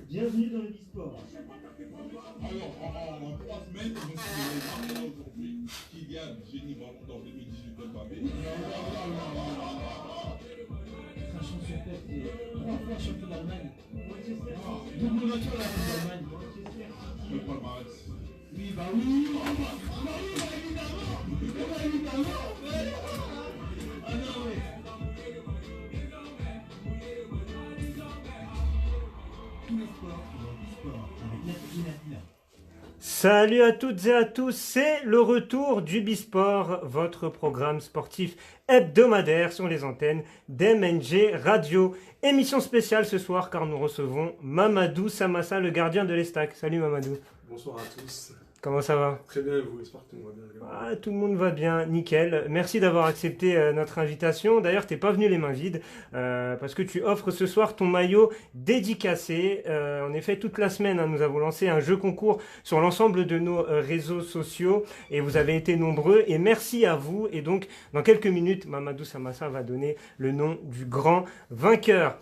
Bienvenue dans le e-sport. Alors, en 3 semaines, ils vont signer aujourd'hui. Kylian, Génie, dans 2018, Mbappé. Sachant sur tête et trois champion d'Allemagne. Double vainqueur de la Coupe d'Allemagne. Le palmarès. Oui, bah oui. Évidemment. Ah non, ouais. Tous les sports, e-sport, avec la. Salut à toutes et à tous, c'est le retour du Bisport, votre programme sportif hebdomadaire sur les antennes d'MNG Radio. Émission spéciale ce soir car nous recevons Mamadou Samassa, le gardien de l'Estac. Salut Mamadou. Bonsoir à tous. Comment ça va? Très bien, et vous? J'espère que tout le monde va bien. Ah, tout le monde va bien, nickel. Merci d'avoir accepté notre invitation. D'ailleurs, t'es pas venu les mains vides parce que tu offres ce soir ton maillot dédicacé. En effet, toute la semaine, nous avons lancé un jeu concours sur l'ensemble de nos réseaux sociaux et vous avez été nombreux. Et merci à vous. Et donc, dans quelques minutes, Mamadou Samassa va donner le nom du grand vainqueur.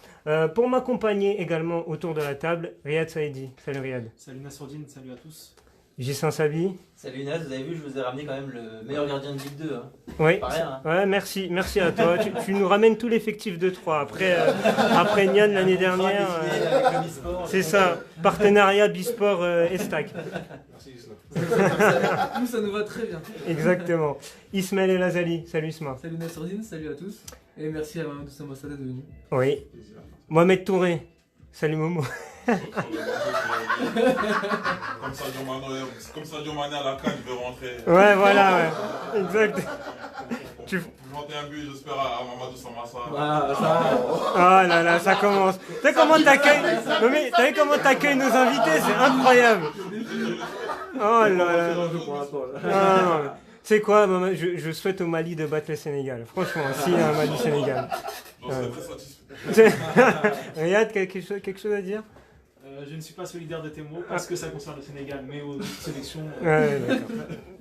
Pour m'accompagner également autour de la table, Riyad Saïdi. Salut Riyad. Salut Nassourdine, salut à tous. Gissin Sabi. Salut Inès, vous avez vu, je vous ai ramené quand même le meilleur gardien de Ligue 2. Hein. Oui, Pas rien, hein. Ouais, merci à toi. tu nous ramènes tout l'effectif de 3. Après Nian l'année dernière. Avec le Bisport, C'est ça, partenariat Bisport Estac. Merci, Gisela. Nous, ça nous va très bien. Exactement. Ismaël El Azali. Salut Isma. Salut Nassourdine, salut à tous. Et merci à Mamadou Samassa d'être venu. Oui. Mohamed Touré. Salut Momo. Comme Sadio Mané à la CAN, il veut rentrer. Ouais, voilà, ouais. Exact. Tu 21 buts, j'espère, à Mamadou Samassa. Ah, ça. Oh là là, ça commence. T'as vu comment t'accueilles nos invités? C'est incroyable. Oh là là. Ah, non. C'est quoi, maman, je souhaite au Mali de battre le Sénégal. Franchement, s'il y a un Mali-Sénégal. J'en serais très satisfait. Riyad, quelque chose à dire? Je ne suis pas solidaire de tes mots parce que ça concerne le Sénégal, mais aux sélections. Ouais, d'accord.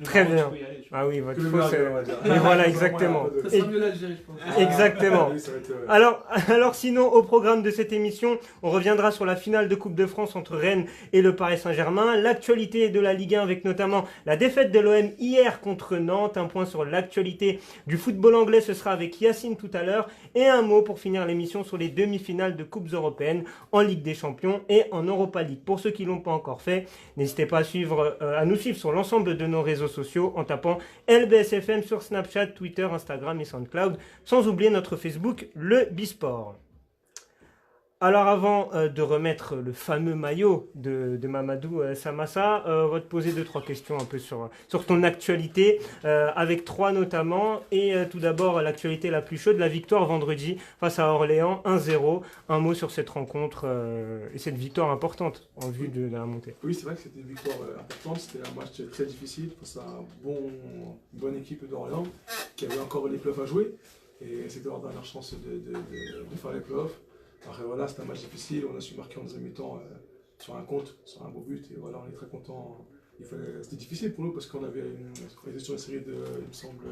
Très bien. Ah oui, votre faux, c'est. Et voilà, exactement. Ça sera mieux l'Algérie, je pense. Exactement. Alors sinon, au programme de cette émission, on reviendra sur la finale de Coupe de France entre Rennes et le Paris Saint-Germain, l'actualité de la Ligue 1 avec notamment la défaite de l'OM hier contre Nantes, un point sur l'actualité du football anglais, ce sera avec Yacine tout à l'heure, et un mot pour finir l'émission sur les demi-finales de Coupes européennes en Ligue des Champions et en Europa League. Pour ceux qui ne l'ont pas encore fait, n'hésitez pas à nous suivre sur l'ensemble de nos réseaux sociaux en tapant LBSFM sur Snapchat, Twitter, Instagram et SoundCloud, sans oublier notre Facebook, le Bisport. Alors avant de remettre le fameux maillot de Mamadou Samassa, on va te poser 2-3 questions un peu sur ton actualité, avec 3 notamment. Et tout d'abord, l'actualité la plus chaude, la victoire vendredi face à Orléans, 1-0. Un mot sur cette rencontre et cette victoire importante en vue de la montée. Oui, c'est vrai que c'était une victoire importante. C'était un match très difficile face à une bonne équipe d'Orléans qui avait encore les playoffs à jouer. Et c'était leur dernière chance de faire les playoffs. Après voilà, c'était un match difficile, on a su marquer en deuxième mi-temps sur un beau but, et voilà, on est très contents. C'était difficile pour nous parce qu'on était sur une série de, il me semble,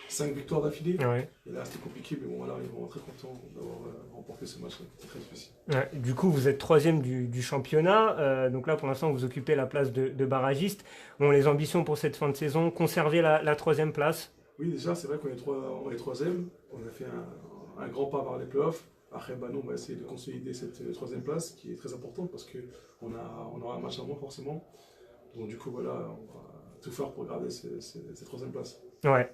5 victoires d'affilée. Ouais. Et là c'était compliqué, mais bon voilà, ils vont être très contents d'avoir remporté ce match, c'était très difficile. Ouais, du coup, vous êtes 3e du championnat, donc là pour l'instant vous occupez la place de barragiste. Bon, les ambitions pour cette fin de saison, conserver la 3e place. Oui, déjà c'est vrai qu'on est 3e, on a fait un grand pas vers les playoffs. Après, nous, on va essayer de consolider cette 3e place qui est très importante parce qu'on aura un match à moins forcément. Donc du coup, voilà, on va tout faire pour garder cette 3e place. Ouais,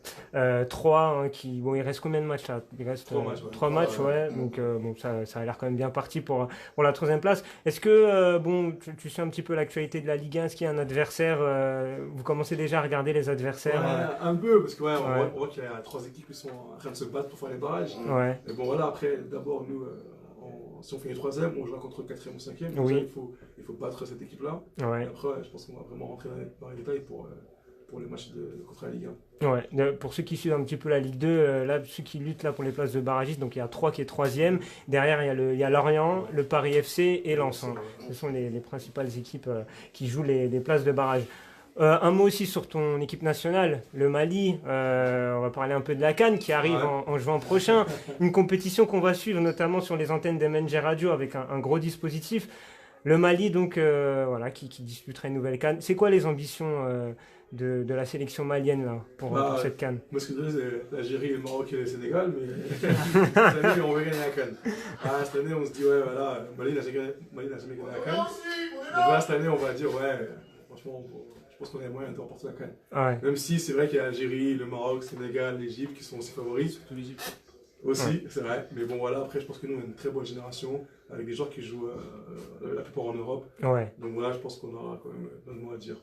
3, hein, il reste combien de matchs là? Il reste 3 matchs, ouais. 3 matchs, ouais. Donc ça a l'air quand même bien parti pour la 3e place. Est-ce que, tu sais un petit peu l'actualité de la Ligue 1, est-ce qu'il y a un adversaire, vous commencez déjà à regarder les adversaires? Ouais, un peu, parce qu'on voit qu'il y a 3 équipes qui sont en train de se battre pour faire les barrages. Ouais. Mais bon voilà, après, d'abord, nous, si on fait les 3e, on jouera contre le 4e ou 5e. Donc oui. ça, il faut battre cette équipe-là. Ouais. Et après, je pense qu'on va vraiment rentrer dans les détails pour les matchs contre la Ligue 1. Ouais, pour ceux qui suivent un petit peu la Ligue 2, là, ceux qui luttent là pour les places de barragistes, donc il y a 3 qui est 3e. Derrière, il y a Lorient, le Paris FC et Lens. Hein. Ce sont les principales équipes qui jouent les places de barrage. Un mot aussi sur ton équipe nationale, le Mali. On va parler un peu de la CAN qui arrive en juin prochain. Une compétition qu'on va suivre notamment sur les antennes d'MNG Radio avec un gros dispositif. Le Mali, donc, voilà, qui disputerait une nouvelle CAN. C'est quoi les ambitions de la sélection malienne là, pour cette CAN? Moi, ce que je dirais, c'est l'Algérie, le Maroc et le Sénégal, mais cette année, on veut gagner la CAN. Cette année, on se dit, ouais, voilà, Mali n'a jamais gagné la CAN. Donc là, cette année, on va dire, ouais, franchement, je pense qu'on a moyen de remporter la CAN. Ouais. Même si c'est vrai qu'il y a l'Algérie, le Maroc, le Sénégal, l'Égypte qui sont aussi favoris. Surtout l'Égypte. Aussi, c'est vrai. Mais bon, voilà, après, je pense que nous, on a une très bonne génération avec des joueurs qui jouent la plupart en Europe. Ouais. Donc voilà, je pense qu'on aura quand même notre mot à dire.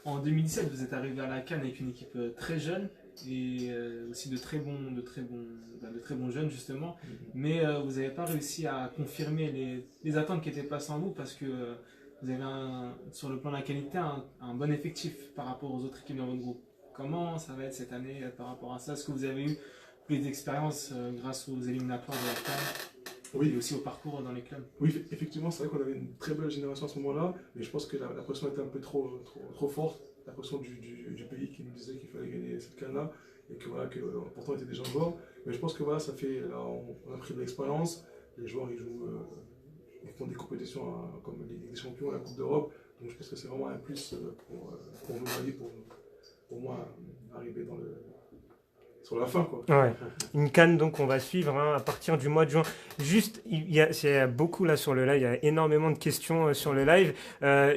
En 2017, vous êtes arrivé à la CAN avec une équipe très jeune et aussi de très bons jeunes justement. Mais vous n'avez pas réussi à confirmer les attentes qui étaient placées en vous parce que vous avez sur le plan de la qualité un bon effectif par rapport aux autres équipes dans votre groupe. Comment ça va être cette année par rapport à ça? Est-ce que vous avez eu plus d'expérience grâce aux éliminatoires de la CAN? Oui. Et aussi au parcours dans les clubs. Oui, effectivement, c'est vrai qu'on avait une très belle génération à ce moment-là, mais je pense que la pression était un peu trop forte, la pression du pays qui nous disait qu'il fallait gagner cette CAN-là, et que voilà, que pourtant on était déjà joueurs. Mais je pense que voilà, ça fait, là, on a pris de l'expérience, les joueurs ils jouent, ils font des compétitions comme la Ligue des Champions, la Coupe d'Europe, donc je pense que c'est vraiment un plus pour nous aller, pour moi, arriver sur la fin, quoi. Ouais. Une CAN donc on va suivre à partir du mois de juin. Juste, c'est beaucoup là sur le live, il y a énormément de questions sur le live.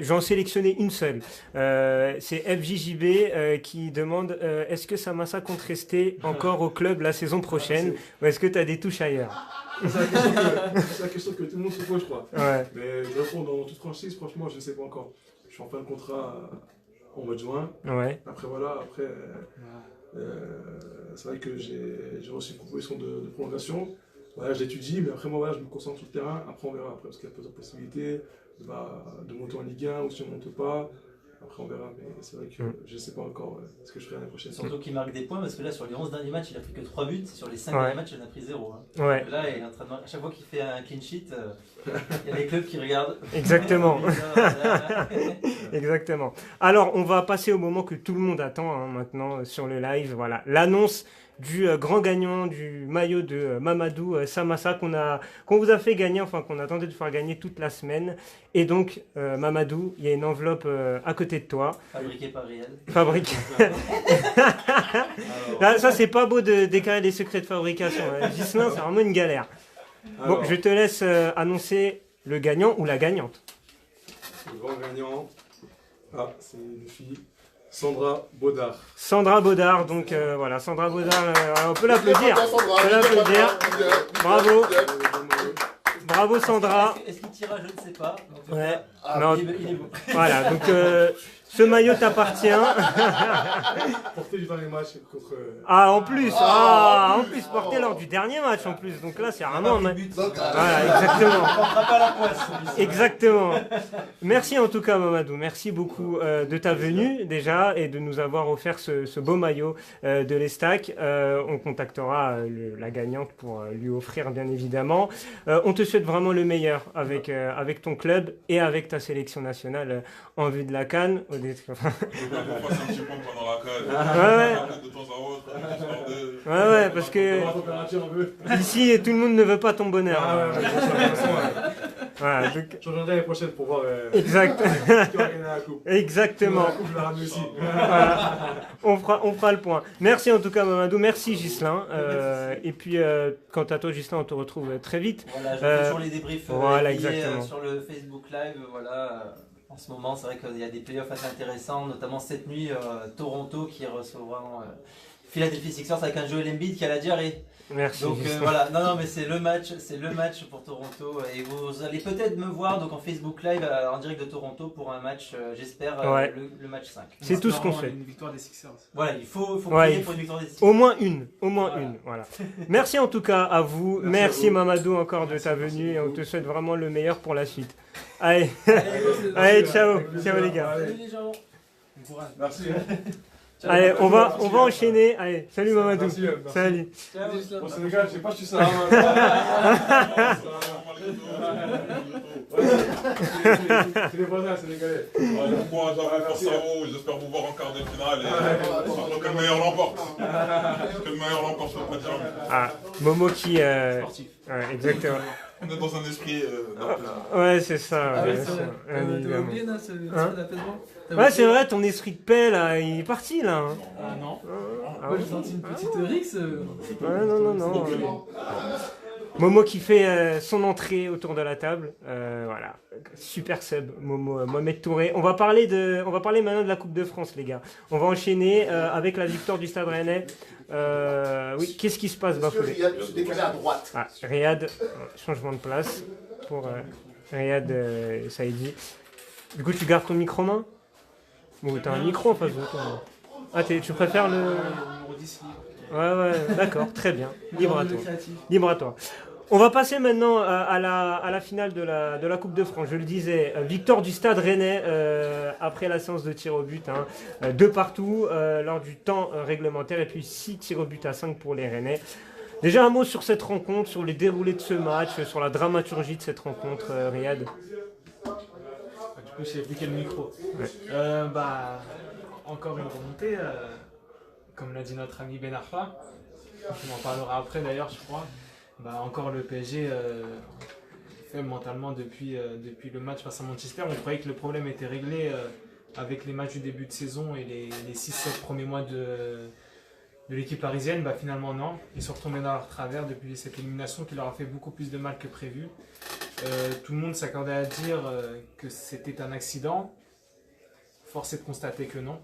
J'en sélectionner une seule. C'est FJJB qui demande est-ce que Samassa compte rester encore au club la saison prochaine ou est-ce que tu as des touches ailleurs? C'est la question que tout le monde se pose, je crois. Ouais. Mais je réponds dans toute franchise, franchement, je ne sais pas encore. Je suis en fin de contrat en mois de juin. Ouais. Après, voilà, c'est vrai que j'ai reçu une proposition de prolongation. Voilà, je l'étudie, mais après, moi, voilà, je me concentre sur le terrain. Après, on verra, après, parce qu'il y a plusieurs possibilités de monter en Ligue 1 ou si on ne monte pas. Après, on verra, mais c'est vrai que je ne sais pas encore ce que je ferai l'année prochaine. Surtout qu'il marque des points, parce que là, sur les 11 derniers matchs, il a pris que 3 buts. Sur les 5 derniers matchs, il en a pris 0. Hein. Ouais. Là, il est en train de... à chaque fois qu'il fait un clean sheet, il y a des clubs qui regardent. Exactement. Exactement. Alors, on va passer au moment que tout le monde attend maintenant sur le live. Voilà, l'annonce du grand gagnant du maillot de Mamadou Samassa qu'on vous a fait gagner, enfin qu'on a tenté de faire gagner toute la semaine. Et donc, Mamadou, il y a une enveloppe à côté de toi. Fabriqué par Riel. Fabriqué. Ça, c'est pas beau de déclarer des secrets de fabrication. Ghislain, c'est vraiment une galère. Alors, bon, je te laisse annoncer le gagnant ou la gagnante. le grand gagnant, c'est une fille, Sandra Baudard. Sandra Baudard, donc voilà, Sandra Baudard, on peut l'applaudir. On peut l'applaudir. Bravo. Bravo Sandra. Est-ce qu'il tira? Je ne sais pas. En tout Ouais. cas, Non. il est bon. Voilà, donc ce maillot t'appartient. Porté du dernier match contre. En plus, porté lors du dernier match en plus. Donc là, c'est vraiment un match. Voilà, exactement. On prendra pas la poisse. Exactement. Merci en tout cas Mamadou, merci beaucoup de ta venue déjà et de nous avoir offert ce beau maillot de l'Estac. On contactera la gagnante pour lui offrir bien évidemment. On te souhaite vraiment le meilleur avec ton club et avec ta sélection nationale en vue de la CAN. On passe un petit point pendant la CAN. De temps à autre. Ouais, parce que ici tout le monde ne veut pas ton bonheur. Voilà, donc... Je reviendrai l'année prochaine pour voir. Exact. Qui va gagner la coupe. Exactement. La coupe, je la ramène aussi. Voilà. On fera le point. Merci en tout cas Mamadou, merci Ghislain. Et puis quant à toi Ghislain, on te retrouve très vite. Voilà, je fais toujours les débriefs voilà, exactement. sur le Facebook Live. Voilà. En ce moment, c'est vrai qu'il y a des playoffs assez intéressants, notamment cette nuit, Toronto qui recevra Philadelphia Sixers avec un Joel Embiid qui a la diarrhée. Merci. Donc voilà, non mais c'est le match pour Toronto et vous allez peut-être me voir donc en Facebook Live en direct de Toronto pour un match, j'espère le match 5. C'est tout ce qu'on fait. Une victoire des Sixers. Voilà, il faut prier pour une victoire des Sixers. Au moins une, voilà. Merci en tout cas à vous, merci Mamadou encore de ta venue et on te souhaite vraiment le meilleur pour la suite. Allez, allez, ciao les gars. Salut les gens. Bon courage. Merci. Allez, on va enchaîner. Allez, salut Mamadou. Merci. Salut. Au Sénégal, je sais pas si ça. Ouais, c'est les voisins, c'est les galets. Bon courage à vous pour Sao, j'espère vous voir en quart de finale et que le meilleur l'emporte. Que le meilleur l'emporte, je peux pas dire. Ah, Momo qui... Sportif. Ouais, exactement. On est dans un esprit d'apaisement. Ouais, c'est ça. Ah ouais, ouais, bien c'est sûr. vrai. Ouais, T'avais oublié, là, ce Hein d'apaisement? Ouais, c'est vrai, ton esprit de paix, là, il est parti, là. Hein. Ah non. Ah Moi, ouais. j'ai senti une petite rixe. Ouais, non. Momo qui fait son entrée autour de la table. Voilà, super sub, Momo, Mohamed Touré. On va parler maintenant de la Coupe de France, les gars. On va enchaîner avec la victoire du Stade Rennais. Oui, qu'est-ce qui se passe, Bafoué? Riyad se décaler à droite. Ah, Riyad, changement de place pour Riyad Saïdi. Du coup, tu gardes ton micro main? Ou t'as un micro en face de toi? Ah, tu préfères le... Numéro 10 libre. Ouais, d'accord, très bien. Libre à Le toi. créatif. Libre à toi. On va passer maintenant à la finale de la Coupe de France. Je le disais, victoire du Stade Rennais après la séance de tir au but. 2 partout lors du temps réglementaire et puis 6 tirs au but à 5 pour les Rennais. Déjà un mot sur cette rencontre, sur les déroulés de ce match, sur la dramaturgie de cette rencontre, Riyad. Du coup, je sais plus quel micro. Ouais. Encore une remontée, comme l'a dit notre ami Ben Arfa. On en parlera après d'ailleurs, je crois. Encore le PSG fait mentalement depuis le match face à Manchester. On croyait que le problème était réglé avec les matchs du début de saison et les 6-7 premiers mois de l'équipe parisienne. Finalement non, ils sont retombés dans leur travers depuis cette élimination qui leur a fait beaucoup plus de mal que prévu. Tout le monde s'accordait à dire que c'était un accident. Force est de constater que non.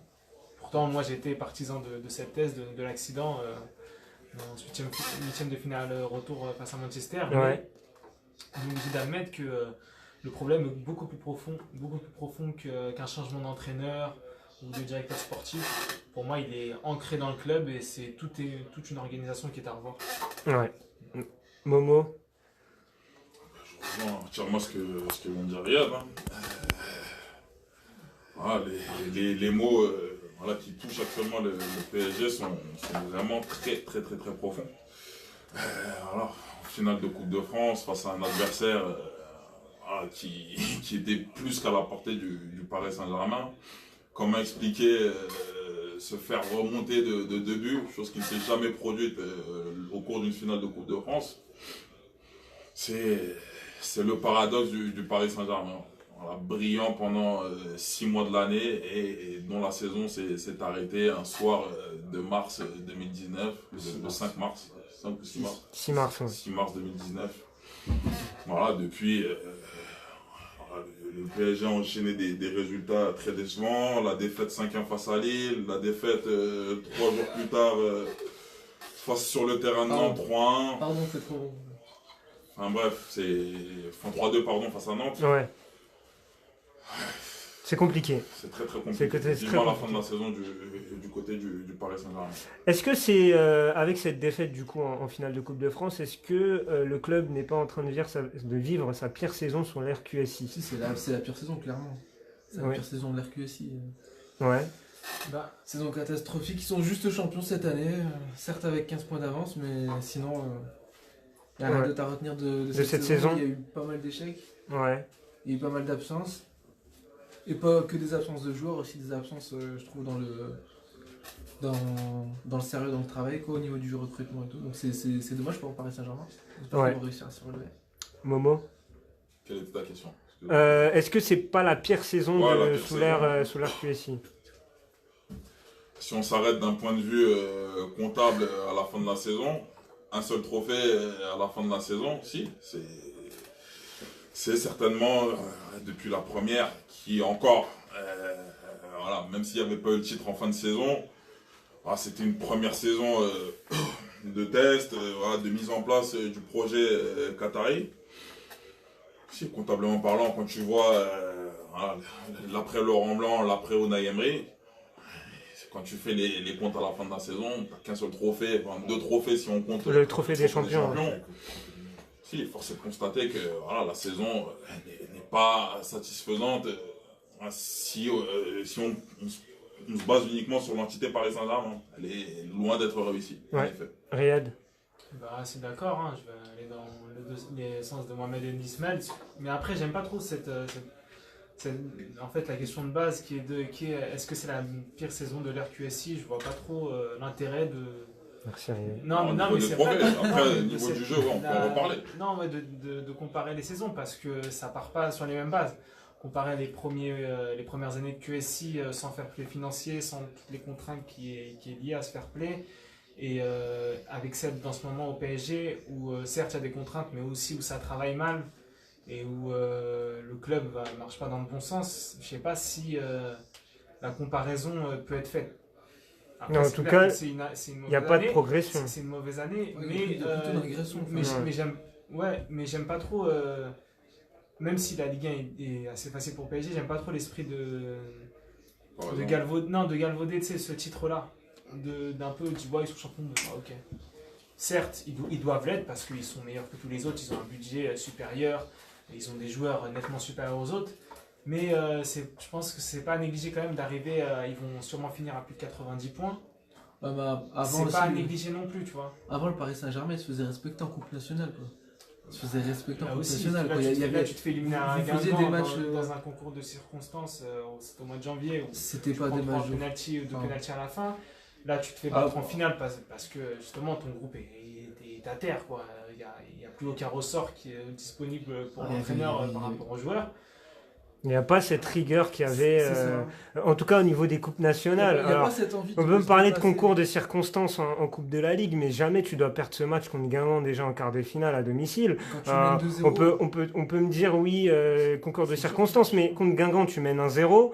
Pourtant moi j'étais partisan de cette thèse de l'accident. En 8e de finale retour face à Manchester. Ouais. On est obligé d'admettre que le problème est beaucoup plus profond qu'un changement d'entraîneur ou de directeur sportif. Pour moi, il est ancré dans le club et c'est toute une organisation qui est à revoir. Ouais. Momo. Je rejoins entièrement ce que vient de dire Riyad. Voilà, les mots qui touchent actuellement le PSG sont vraiment très profonds. En finale de Coupe de France, face à un adversaire qui était plus qu'à la portée du Paris Saint-Germain. Comment expliquer se faire remonter de 2 buts, chose qui ne s'est jamais produite au cours d'une finale de Coupe de France. C'est le paradoxe du Paris Saint-Germain. Voilà, brillant pendant 6 mois de l'année et dont la saison s'est arrêtée un soir de mars 2019, le 5 mars, 5 ou 6 mars. 6 mars, ouais. 6 mars 2019. Voilà, depuis, le PSG a enchaîné des résultats très décevants. La défaite 5-1 face à Lille, la défaite 3 jours plus tard face sur le terrain de Nantes 3-1. Pardon, c'est trop. Enfin bref, c'est 3-2 face à Nantes. Ouais. C'est compliqué. C'est très compliqué. C'est très Vivement la fin compliqué. de la saison du côté du Paris Saint-Germain. Est-ce que c'est, avec cette défaite du coup en finale de Coupe de France, est-ce que le club n'est pas en train de vivre sa pire saison sur l'RQSI? Si, c'est la pire saison, clairement. C'est la Ouais. pire saison de l'RQSI. Ouais. Saison catastrophique. Ils sont juste champions cette année. Certes avec 15 points d'avance, mais sinon, il y a rien Ouais. d'autre à retenir de cette saison. Il y a eu pas mal d'échecs. Ouais. Il y a eu pas mal d'absences. Et pas que des absences de joueurs, aussi des absences, je trouve, dans le sérieux, dans le travail, au niveau du recrutement et tout. Donc c'est dommage pour Paris Saint-Germain. J'espère Ouais. qu'ils vont réussir à se relever. Momo. Quelle était ta question? Est-ce que c'est pas la pire saison Ouais, la pire sous l'RQSI? Si on s'arrête d'un point de vue comptable à la fin de la saison, un seul trophée à la fin de la saison, si, c'est certainement depuis la première qui encore, même s'il n'y avait pas eu le titre en fin de saison, c'était une première saison de test, de mise en place du projet Qatari. Si, comptablement parlant, quand tu vois l'après Laurent Blanc, l'après Unai Emery, quand tu fais les comptes à la fin de la saison, tu n'as qu'un seul trophée, 2 trophées si on compte Le trophée des champions. Si, force est de constater que la saison n'est pas satisfaisante si on se base uniquement sur l'entité Paris Saint-Germain. Elle est loin d'être réussie. Ouais. En effet. Riyad. Bah, c'est d'accord, hein, je vais aller dans les sens de Mohamed El Ismail. Mais après, j'aime pas trop en fait, la question de base est-ce que c'est la pire saison de l'RQSI? Je vois pas trop l'intérêt de. Merci. Non, mais c'est progrès. vrai. Après, au niveau du jeu, on peut en reparler. Non, mais de comparer les saisons parce que ça part pas sur les mêmes bases. Comparer les premières années de QSI sans fair play financier, sans toutes les contraintes qui est liée à ce fair play. Et avec celle dans ce moment au PSG où certes il y a des contraintes mais aussi où ça travaille mal et où le club ne marche pas dans le bon sens, je ne sais pas si la comparaison peut être faite. Après, Non, en tout cas, il n'y a pas de progression. C'est une mauvaise année, Ouais, mais il y a plutôt une régression. mais j'aime pas trop, même si la Ligue 1 est assez facile pour PSG, j'aime pas trop l'esprit de galvauder, tu sais, ce titre-là. D'un peu, tu vois, ils sont champions ok. Certes, ils doivent l'être parce qu'ils sont meilleurs que tous les autres, ils ont un budget supérieur, ils ont des joueurs nettement supérieurs aux autres, mais je pense que c'est pas à négliger quand même d'arriver, ils vont sûrement finir à plus de 90 points. C'est pas à négliger non plus, tu vois. Avant, le Paris Saint-Germain, il se faisait respecter en Coupe nationale, quoi. Il se faisait respecter en Là Coupe aussi, nationale. là, tu te fais éliminer à des matchs dans un concours de circonstances, c'était au mois de janvier, où c'était tu pas prends des 3 matchs. penalty ou 2 penalty à la fin. Là, tu te fais battre en finale parce que justement ton groupe est à terre, quoi. Il n'y a plus aucun ressort qui est disponible pour l'entraîneur par rapport aux joueurs. Il n'y a pas cette rigueur qu'il y avait, en tout cas au niveau des coupes nationales. Il y a Alors, pas cette envie on de peut me se parler de dépasser. concours de circonstances en Coupe de la Ligue, mais jamais tu dois perdre ce match contre Guingamp déjà en quart de finale à domicile. Quand tu mènes 2-0, On peut me dire oui, concours de circonstances, mais contre Guingamp tu mènes 1-0,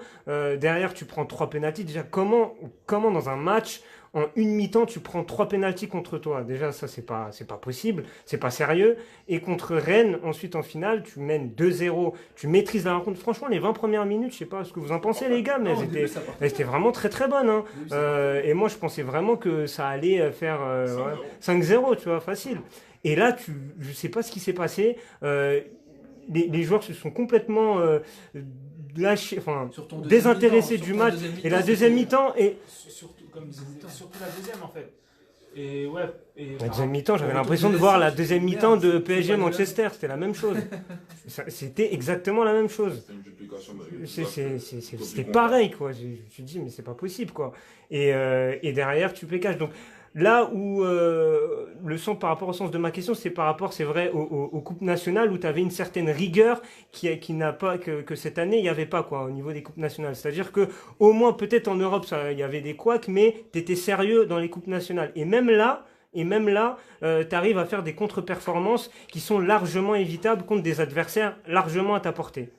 derrière tu prends 3 pénaltys. Déjà, comment dans un match, en une mi-temps, tu prends 3 pénaltys contre toi? Déjà, ça, c'est pas possible, c'est pas sérieux. Et contre Rennes, ensuite en finale, tu mènes 2-0, tu maîtrises la rencontre. Franchement, les 20 premières minutes, je sais pas ce que vous en pensez, les gars, mais non, au début, ça partait elles étaient vraiment très très bonnes. Hein. Au début, ça partait. Et moi, je pensais vraiment que ça allait faire 5-0, tu vois, facile. Et là, je sais pas ce qui s'est passé. Les joueurs se sont complètement lâchés, enfin, Surtout en deuxième désintéressés mi-temps, du surtout en match. deuxième Et la mi-temps, deuxième c'était- mi-temps, et Surtout la deuxième en fait. Et ouais. la deuxième mi-temps, j'avais Retour l'impression de de voir la l'essai, deuxième merde, mi-temps de c'est PSG pas Manchester, c'était la même chose. C'était exactement la même chose. C'était une duplication C'était pareil, quoi. Je me suis dit, mais c'est pas possible, quoi. Et derrière, tu pécages. Donc, là où le sens par rapport au sens de ma question, c'est par rapport, c'est vrai, aux coupes nationales où tu avais une certaine rigueur qui n'a pas, que cette année, il n'y avait pas, quoi, au niveau des coupes nationales. C'est-à-dire que, au moins, peut-être en Europe, il y avait des couacs, mais tu étais sérieux dans les coupes nationales. Et même là, tu arrives à faire des contre-performances qui sont largement évitables contre des adversaires largement à ta portée.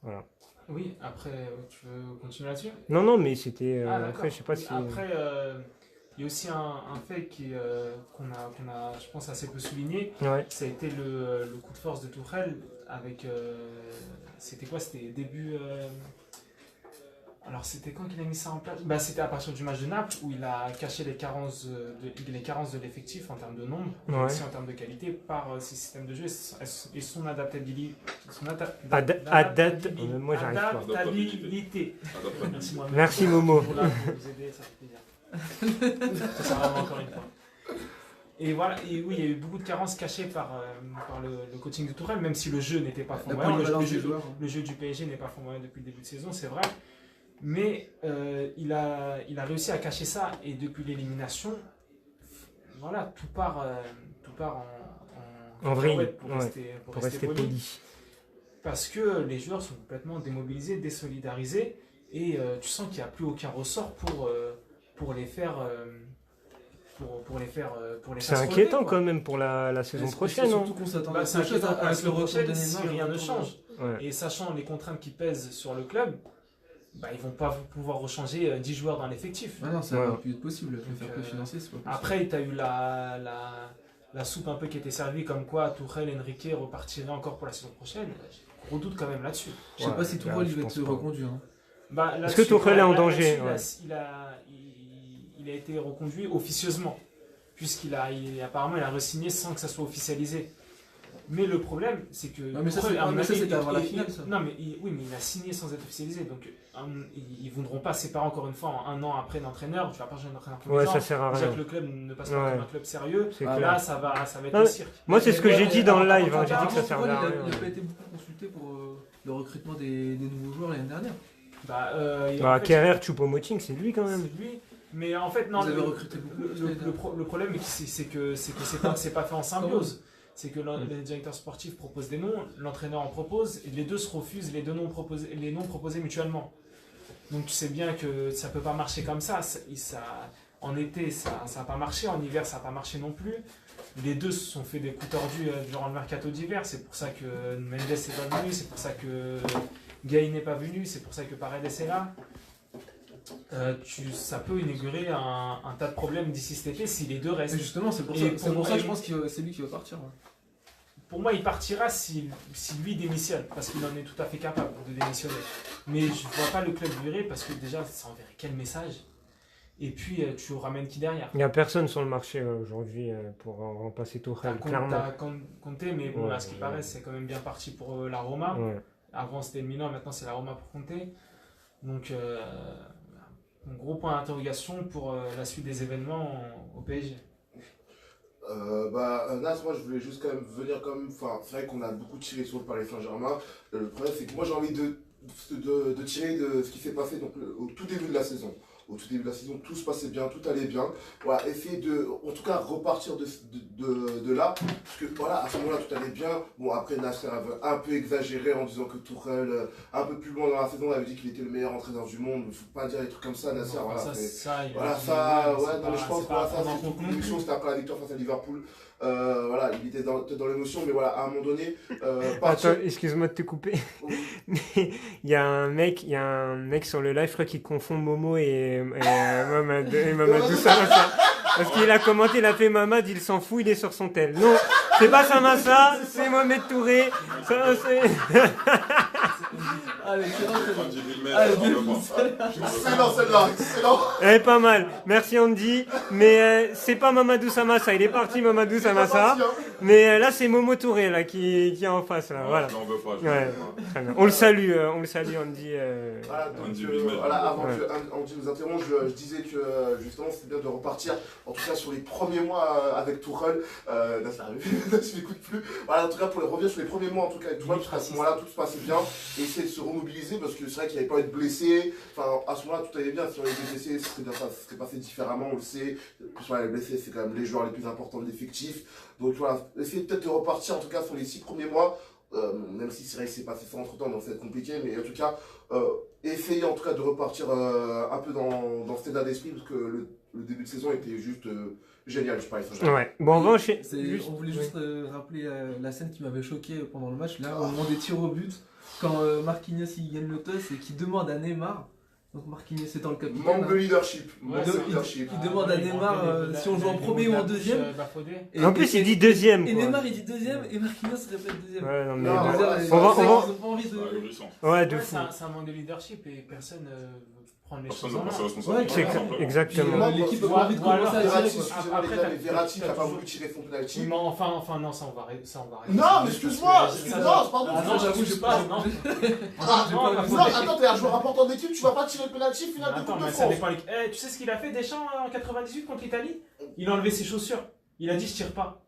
Voilà. Oui, après, tu veux continuer là-dessus? Non, mais c'était. D'accord. Après, je sais pas Oui, si. Après, il y a aussi un fait qu'on a, je pense, assez peu souligné. Ouais. Ça a été le coup de force de Tuchel avec. C'était quoi? C'était début. Alors, c'était quand qu'il a mis ça en place? C'était à partir du match de Naples où il a caché les carences de l'effectif en termes de nombre, mais Ouais. aussi en termes de qualité par ses systèmes de jeu et son adaptabilité. Moi, j'arrive pas. Adaptabilité. Merci, moi-même. Merci, Momo. Pour vous aider, ça fait plaisir. Ça sert vraiment encore une fois. Et voilà, et oui, il y a eu beaucoup de carences cachées par le coaching de Tourelle, même si le jeu n'était pas La flamboyant. polyvalence des joueurs. Le jeu du PSG n'est pas flamboyant depuis le début de saison, c'est vrai. Mais il a réussi à cacher ça, et depuis l'élimination, voilà, tout part En vrille, cacahuète ouais, pour rester poli. poli. Parce que les joueurs sont complètement démobilisés, désolidarisés, et tu sens qu'il n'y a plus aucun ressort pour les faire. C'est inquiétant quand même pour la saison prochaine. Surtout qu'on s'attendait à C'est quelque chose inquiétant pour la avec le saison retour de prochaine Neymar. si rien ne le retour de- change. Ouais. Et sachant les contraintes qui pèsent sur le club, ils vont pas pouvoir rechanger 10 joueurs dans l'effectif. Ah non, ça Ouais. va plus être possible. Le fair play Donc, financier, c'est pas possible. Après, tu as eu la soupe un peu qui était servie, comme quoi Tourelle, Enrique repartiraient encore pour la saison prochaine. J'ai gros doute quand même là-dessus. Je sais pas si là, Tourelle il je va pense être pas. reconduit. Hein. Est-ce que Tourelle est en danger? Il a été reconduit officieusement, puisqu'il apparemment il a re-signé sans que ça soit officialisé. Mais le problème, c'est que. Non, mais ça, c'est- à mon mais ça, avis, c'était avant la il- finale, ça. Non, mais oui, mais il a signé sans être officialisé. Donc, ils ne voudront pas séparer encore une fois en un an après l'entraîneur. Tu vas pas changer d'entraîneur tous les Ouais, ans. ça sert à Déjà rien. que le club ne passe pas Ouais. comme un club sérieux. C'est Ah, clair. Là, ça va être Non, le mais- cirque. Moi, c'est ce que Mais j'ai ouais, dit dans le par live. contre, J'ai dit que ça Tourelle, servait à il rien. n'a pas été beaucoup consulté pour le recrutement des nouveaux joueurs l'année dernière. Bah, Kerrer, Choupo-Moting, c'est lui quand même. C'est lui. Mais en fait, non. Vous avez recruté beaucoup, Le problème, c'est que c'est pas fait en symbiose. C'est que les directeurs sportifs proposent des noms, l'entraîneur en propose, et les deux se refusent les noms proposés mutuellement. Donc tu sais bien que ça peut pas marcher comme ça. En été, ça n'a pas marché, en hiver, ça n'a pas marché non plus. Les deux se sont fait des coups tordus durant le mercato d'hiver. C'est pour ça que Mendes n'est pas venu, c'est pour ça que Gay n'est pas venu, c'est pour ça que Paredes est là. Ça peut inaugurer un tas de problèmes d'ici cet été si les deux restent. Et justement, c'est pour ça, Et c'est pour ça que je et- pense que c'est lui qui va partir. Ouais. Pour moi, il partira si lui démissionne, parce qu'il en est tout à fait capable de démissionner. Mais je ne vois pas le club virer, parce que déjà, ça enverrait quel message. Et puis, tu ramènes qui derrière? Il n'y a personne sur le marché aujourd'hui pour remplacer Tourelle, clairement. T'as Conte, mais bon, Ouais, à ce qui ouais. paraît, c'est quand même bien parti pour la Roma. Ouais. Avant, c'était le Milan, maintenant, c'est la Roma pour Conte. Donc, un gros point d'interrogation pour la suite des événements au PSG. Nas, moi je voulais juste quand même venir enfin c'est vrai qu'on a beaucoup tiré sur le Paris Saint-Germain. Le problème c'est que moi j'ai envie de tirer de ce qui s'est passé donc, au tout début de la saison. Au tout début de la saison, tout se passait bien, tout allait bien. Voilà, essayer de, en tout cas, repartir de là. Parce que voilà, à ce moment-là, tout allait bien. Bon, après, Nasser avait un peu exagéré en disant que Tourelle, un peu plus loin dans la saison, avait dit qu'il était le meilleur entraîneur du monde. Il ne faut pas dire des trucs comme ça, Nasser. Voilà, ça, c'est- ça, il Voilà, a dit, ça, c'est ouais, non, mais je pas- pense c'est que voilà, pas ça, à prendre en c'est compte toute non l'émotion, plus. c'était après la victoire face à Liverpool. Voilà, il était dans l'émotion, mais voilà, à un moment donné, partir. Attends, excuse-moi de te couper. Oui. Mais il y a un mec sur le live, je crois qu'il confond Momo et Mamadou Samassa. Parce qu'il a commenté, il a fait Mamad, il s'en fout, il est sur son tel. Non, c'est pas Samassa, c'est Mohamed Touré. Ça, c'est... Allez, c'est bon, c'est bon. Andy Villemette, Allez, on le voit. Excellent, celle-là, excellent. Elle est pas mal. Merci Andy. Mais c'est pas Mamadou Samassa, il est parti Mamadou Samassa. Mais là, c'est Momo Touré là, qui est en face. Là. Voilà. Je n'en veux pas. je Ouais. n'en veux pas. Très bien. On le salue Andy. Voilà, donc, Andy Villemette. voilà, avant Ouais. que Andy nous interrompe, je disais que justement c'était bien de repartir, en tout cas sur les premiers mois avec Tourelle. Là, ça arrive, là, je n'écoute plus. Voilà, en tout cas pour revenir sur les premiers mois en tout cas avec Tourelle, parce qu'à ce moment-là tout se passait bien. Et essayer de se remobiliser parce que c'est vrai qu'il n'y avait pas eu de blessés. Enfin, à ce moment-là tout allait bien. Si on avait été blessés, ça serait passé différemment, on le sait. Plus on les blessés, c'est quand même les joueurs les plus importants de l'effectif. Donc voilà, essayer peut-être de repartir en tout cas sur les 6 premiers mois. Même si c'est vrai que c'est passé ça entre temps, donc ça va être compliqué, mais en tout cas, essayer en tout cas de repartir un peu dans cet état d'esprit, parce que le début de saison était juste génial, je parlais ça. Ouais. Bon, on va enchaîner. On voulait juste rappeler la scène qui m'avait choqué pendant le match, là, au moment des tirs au but, quand Marquinhos il gagne le toss et qui demande à Neymar, donc Marquinhos étant le capitaine, Manque de leadership. Ouais, Manque de il- leadership. il demande à Neymar si on joue en premier ou en deuxième. Et- En plus, et- il dit deuxième. Et quoi. Neymar il dit deuxième et Marquinhos répète deuxième. Ouais, non, mais. Non, Ils ouais, ils on va- ont pas envie de. C'est ahurissant. Ouais, de Ouais, fou. c'est un manque de leadership et personne veut prendre les Personne choses ne en prend ses main. responsabilités. C'est Ouais, tout simplement. exactement. L'équipe a Ou pas envie de alors, commencer à Verratti, tirer. quoi. excusez-moi les Après, gars, mais t'as Verratti qui n'a pas toujours- voulu tirer son penalty. Oui, mais enfin, non, ça on va arrêter. Non, mais excuse-moi, excuse-moi, pardon. Ah non, j'avoue, je pas. Non, Ah, non, non, attends, t'es un joueur important de l'équipe, tu vas pas tirer le penalty final de Attends, Coupe de mais ça France. dépend. Tu sais ce qu'il a fait Deschamps en 98 contre l'Italie? Il a enlevé ses chaussures. Il a dit je tire pas.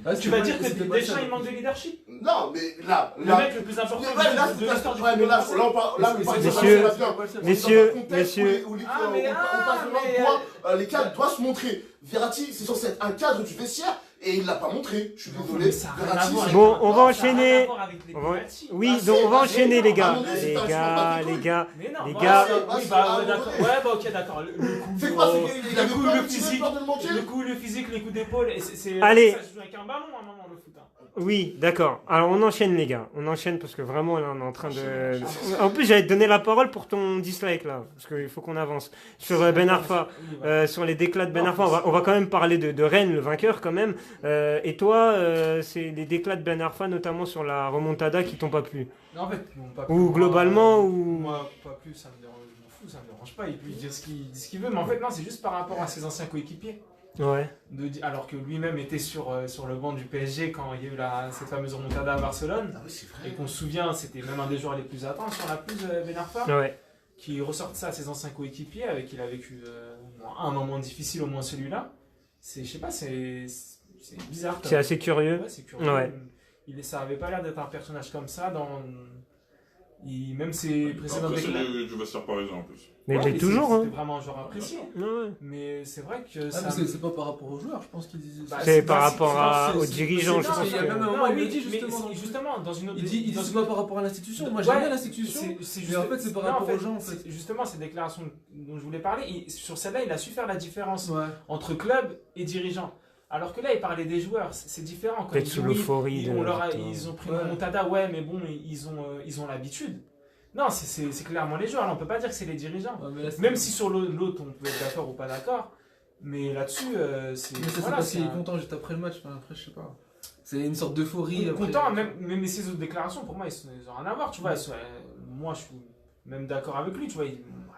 Ah, Tu c'était vas pas- dire que c'était pas Deschamps ça. il manque de leadership? Non, mais là, Le mec le plus important Ouais, là, de c'est l'histoire du ouais, mais football là, français. on parle Messieurs, de messieurs, Messieurs, messieurs. Ah, mais on passe mais, vraiment quoi, les cadres doivent se montrer. Verratti, c'est censé être un cadre du vestiaire et il l'a pas montré. Je suis désolé. Mais ça a rien à Verratti, voir c'est- avec- Bon, on va ça a rien à enchaîner. voir avec les On va- penalties. Oui, Ah, donc si, on va ah, enchaîner si, les à un gars. moment donné, c'est Les un gars, joueur les pas gars. Mais non, Les bah, gars. ouais, Ah, oui, c'est bah, à un ouais, moment d'accord. donné. Ouais, bah, ok, d'accord. Le coup, C'est quoi, c'est qu'il avait le coup, peur le de tirer, physique, peur de le manquer. le coup, le physique, les coups d'épaule, et Allez. ça se joue avec un ballon à un moment le foot. Hein. Oui, d'accord. Alors on enchaîne les gars. On enchaîne parce que vraiment là on est en train de... En plus j'allais te donner la parole pour ton dislike là. Parce qu'il faut qu'on avance. Sur Ben Arfa, Oui, voilà. sur les déclats de Ben Arfa, on va quand même parler de Rennes, le vainqueur quand même. Et toi, c'est les déclats de Ben Arfa, notamment sur la remontada qui t'ont pas plu. Non, en fait, bon, pas Ou plus, globalement, moi, ou... Moi, pas plus, ça me dérange, je m'en fous, ça me dérange pas. Il peut dire ce qu'il veut, mais en fait, non, c'est juste par rapport à ses anciens coéquipiers. Ouais. Alors que lui-même était sur le banc du PSG quand il y a eu cette fameuse remontada à Barcelone. Ah oui, c'est vrai. Et qu'on se souvient, c'était même un des joueurs les plus attendus sur la pelouse, Ben Arfa, Ouais. qui ressortent ça à ses anciens coéquipiers avec qui il a vécu un moment difficile, au moins celui-là. Je sais pas, c'est bizarre. C'est assez curieux. Ouais, c'est curieux. Ouais. Ça avait pas l'air d'être un personnage comme ça même ses précédentes Après, c'est déclarations. du vestiaire parisien en plus. Mais il Ouais, l'est toujours, hein. C'était vraiment un joueur apprécié. Ouais. Mais c'est vrai que Ah, ça. mais c'est pas par rapport aux joueurs, je pense qu'ils disent. Bah, C'est c'est par pas- rapport c'est- aux c'est- dirigeants, c'est- je pense il y a que- même un Non, moment, il mais le dit justement. justement, dans une autre. Il dit dans c'est une- pas par rapport à l'institution. Moi Ouais, j'aime bien l'institution. c'est Mais en fait, c'est par non, rapport en fait, aux gens, en fait. Justement, ces déclarations dont je voulais parler, sur celle-là, il a su faire la différence Ouais. entre club et dirigeant. Alors que là, il parlait des joueurs, c'est différent. Quand Peut-être il dit sous oui, l'euphorie de ils ont pris Ouais. une montada, ouais, mais bon, ils ont l'habitude. Non, c'est clairement les joueurs. Là, on peut pas dire que c'est les dirigeants. Ouais, mais là, c'est- Même si sur l'autre, on peut être d'accord ou pas d'accord. Mais là-dessus, c'est. Mais ça, c'est voilà, parce c'est qu'il est un- content juste après le match. Enfin, après, je sais pas. C'est une sorte d'euphorie. après. Content, même ces autres déclarations, pour moi, ils ont rien à voir. Tu vois, moi, je suis même d'accord avec lui. Tu vois,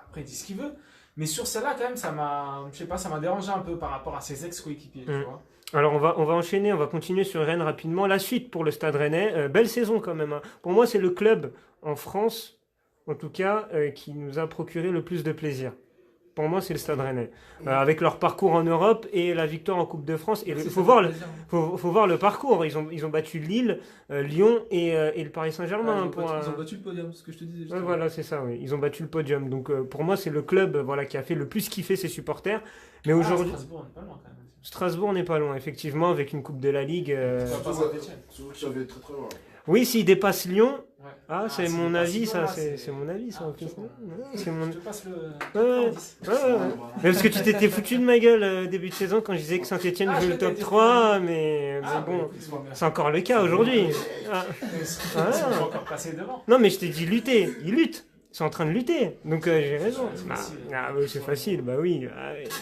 après, il dit ce qu'il veut. Mais sur celle-là, quand même, je sais pas, ça m'a dérangé un peu par rapport à ses ex-coéquipiers. Tu vois. Alors on va enchaîner, on va continuer sur Rennes rapidement. La suite pour le Stade Rennais, belle saison quand même, hein. Pour moi c'est le club en France, en tout cas, qui nous a procuré le plus de plaisir. Pour moi c'est le Stade Rennais. Avec leur parcours en Europe et la victoire en Coupe de France. Et il C'est faut ça, voir, ça fait plaisir. faut voir le parcours. Ils ont battu Lille, Lyon et le Paris Ah, Saint-Germain. ils ont battu le podium, ce que je te disais. Ouais, justement. voilà, c'est ça, oui. Ils ont battu le podium. Donc pour moi c'est le club voilà, qui a fait le plus kiffer ses supporters. Mais aujourd'hui, Strasbourg, on est pas loin quand même. Strasbourg n'est pas loin, effectivement, avec une Coupe de la Ligue. Tu vas pas Saint-Etienne. C'est vous qui avez très très loin. Oui, s'il dépasse Lyon, Ouais. ah, c'est s'il mon dépasse avis, Lyon, ça, là, c'est mon avis, ça, Ah, en plus. je comprends. Ouais, c'est mon... Je te passe le. Ouais, 90. ouais, ouais. Mais parce que tu t'étais foutu de ma gueule début de saison quand je disais que Saint-Etienne Ah, jouait je le top t'ai dit. 3, mais Ah, bon, écoute-moi bien. c'est encore le cas aujourd'hui. Ah. Ils sont encore passés devant. Non, mais je t'ai dit lutter, ils luttent. Ils sont en train de lutter, donc j'ai raison. C'est Ah, facile. oui, c'est facile, bah oui.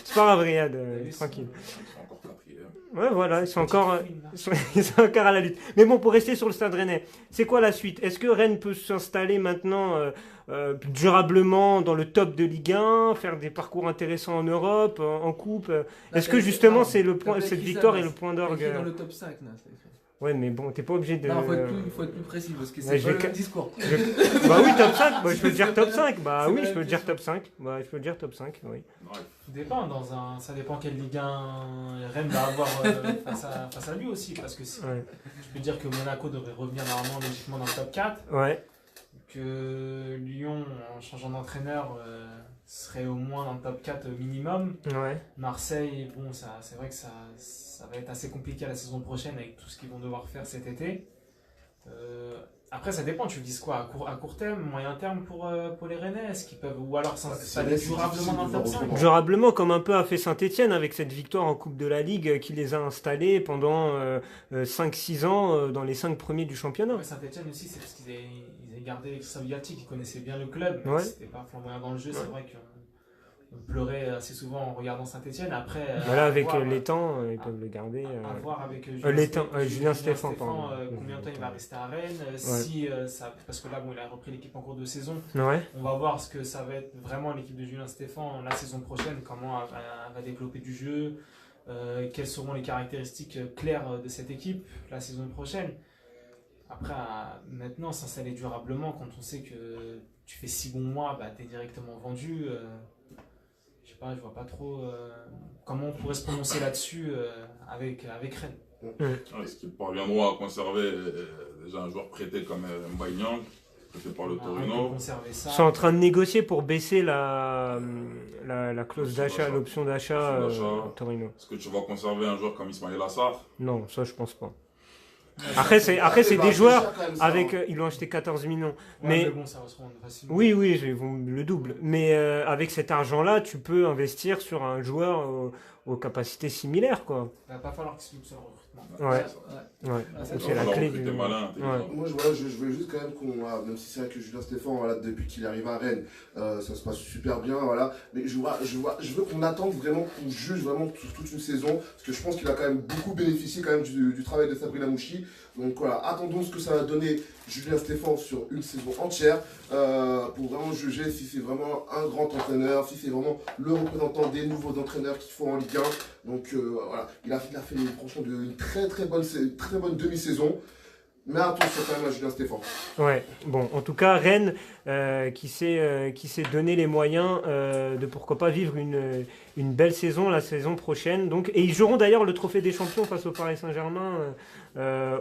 C'est pas grave, Riyad, Oui, tranquille. Ils sont encore quatrième. Ouais, voilà, ils sont encore à la lutte. Mais bon, pour rester sur le Stade Rennais, c'est quoi la suite? Est-ce que Rennes peut s'installer maintenant durablement dans le top de Ligue 1, faire des parcours intéressants en Europe, en Coupe Est-ce que justement c'est le point, cette victoire est le point T'as d'orgue écrit dans le top 5, là, c'est écrit. Ouais, mais bon, t'es pas obligé de. Non, faut être plus précis parce que Ouais, c'est je pas vais le ca- même discours. Bah oui, top 5, bah, je peux te dire top 5. Bah C'est oui, la je peux même te dire question. top 5. Bah, je peux te dire top 5, oui. Ouais. Ça dépend, ça dépend quelle Ligue 1 Rennes va avoir face à lui aussi. Parce que Ouais. je peux dire que Monaco devrait revenir normalement logiquement dans le top 4. Ouais. Que Lyon, en changeant d'entraîneur, serait au moins dans le top 4 minimum. Ouais. Marseille, bon, c'est vrai que ça va être assez compliqué la saison prochaine avec tout ce qu'ils vont devoir faire cet été. Après, ça dépend, tu vises quoi à court terme, moyen terme pour les Rennais? Est-ce qu'ils peuvent, ou alors s'installer c'est durablement dans le top difficile de 5? voir Durablement, comme un peu a fait Saint-Etienne avec cette victoire en Coupe de la Ligue qui les a installés pendant 5-6 ans dans les 5 premiers du championnat. Ouais, Saint-Etienne aussi, c'est parce qu'ils avaient gardé Christophe Galtier, qui connaissait bien le club. Ouais. C'était pas flamboyant dans le jeu, c'est vrai qu'on pleurait assez souvent en regardant Saint-Etienne. Après, Voilà, avec voir, les temps, ils peuvent le garder. à voir avec Julien Stéphan, pardon. combien de temps il va rester à Rennes. Si ça, parce que là, bon, il a repris l'équipe en cours de saison. Ouais. On va voir ce que ça va être vraiment l'équipe de Julien Stéphan la saison prochaine, comment elle va développer du jeu, quelles seront les caractéristiques claires de cette équipe la saison prochaine. Après, maintenant, s'installer durablement, quand on sait que tu fais 6 bons mois, bah, tu es directement vendu. Je sais pas, je vois pas trop comment on pourrait se prononcer là-dessus avec Rennes. Est-ce qu'ils parviendront à conserver déjà un joueur prêté comme Mbaye Niang, prêté par le On va Torino? conserver ça. Ils sont en train de négocier pour baisser la clause L'option d'achat, d'achat. l'option d'achat L'option d'achat. Torino. Est-ce que tu vas conserver un joueur comme Ismaël Assar? Non, ça je pense pas. Ouais, Après, c'est bah, des joueurs cher quand même, ça, avec. hein. Ils l'ont acheté 14 millions. ouais, mais- bon, ça va se rendre facilement. Oui, ils vont le double. Mais avec cet argent-là, tu peux investir sur un joueur aux capacités similaires, quoi. Il va pas falloir qu'il se loupe sur le recrutement. Ouais. Ouais. Ouais. Ah, ça, C'est la clé du. malin, intelligent. Moi, je voulais juste quand même même si c'est vrai que Julien Stéphan, voilà, depuis qu'il arrive à Rennes, ça se passe super bien, voilà. Mais je veux qu'on attende vraiment, qu'on juge vraiment toute une saison, parce que je pense qu'il a quand même beaucoup bénéficié quand même du travail de Sabri Lamouchi. Donc voilà, attendons ce que ça va donner Julien Stéphan sur une saison entière, pour vraiment juger si c'est vraiment un grand entraîneur, si c'est vraiment le représentant des nouveaux entraîneurs qu'il faut en Ligue Ligue 1. Donc voilà, il a fait franchement une très bonne demi-saison. Mais attention quand même à Julien Stéphan. Ouais, bon, en tout cas, Rennes qui s'est donné les moyens de pourquoi pas vivre une belle saison la saison prochaine. Donc, et ils joueront d'ailleurs le Trophée des Champions face au Paris Saint-Germain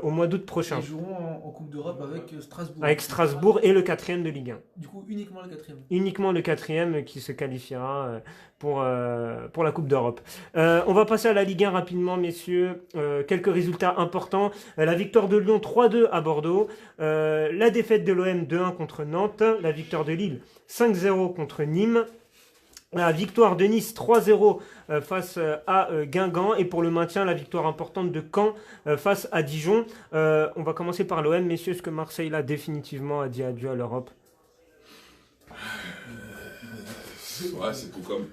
au mois d'août prochain. Ils joueront en Coupe d'Europe avec Strasbourg. Avec Strasbourg et le 4e de Ligue 1. Du coup, uniquement le 4e. Uniquement le 4e qui se qualifiera pour la Coupe d'Europe. On va passer à la Ligue 1 rapidement, messieurs. Quelques résultats importants. La victoire de Lyon 3-2 à Bordeaux. La défaite de l'OM 2-1 contre Nantes. La victoire de Lille 5-0 contre Nîmes. La victoire de Nice 3-0 face à Guingamp. Et pour le maintien, la victoire importante de Caen face à Dijon. On va commencer par l'OM. Messieurs, est-ce que Marseille là définitivement a dit adieu à l'Europe? Ouais, c'est tout comme.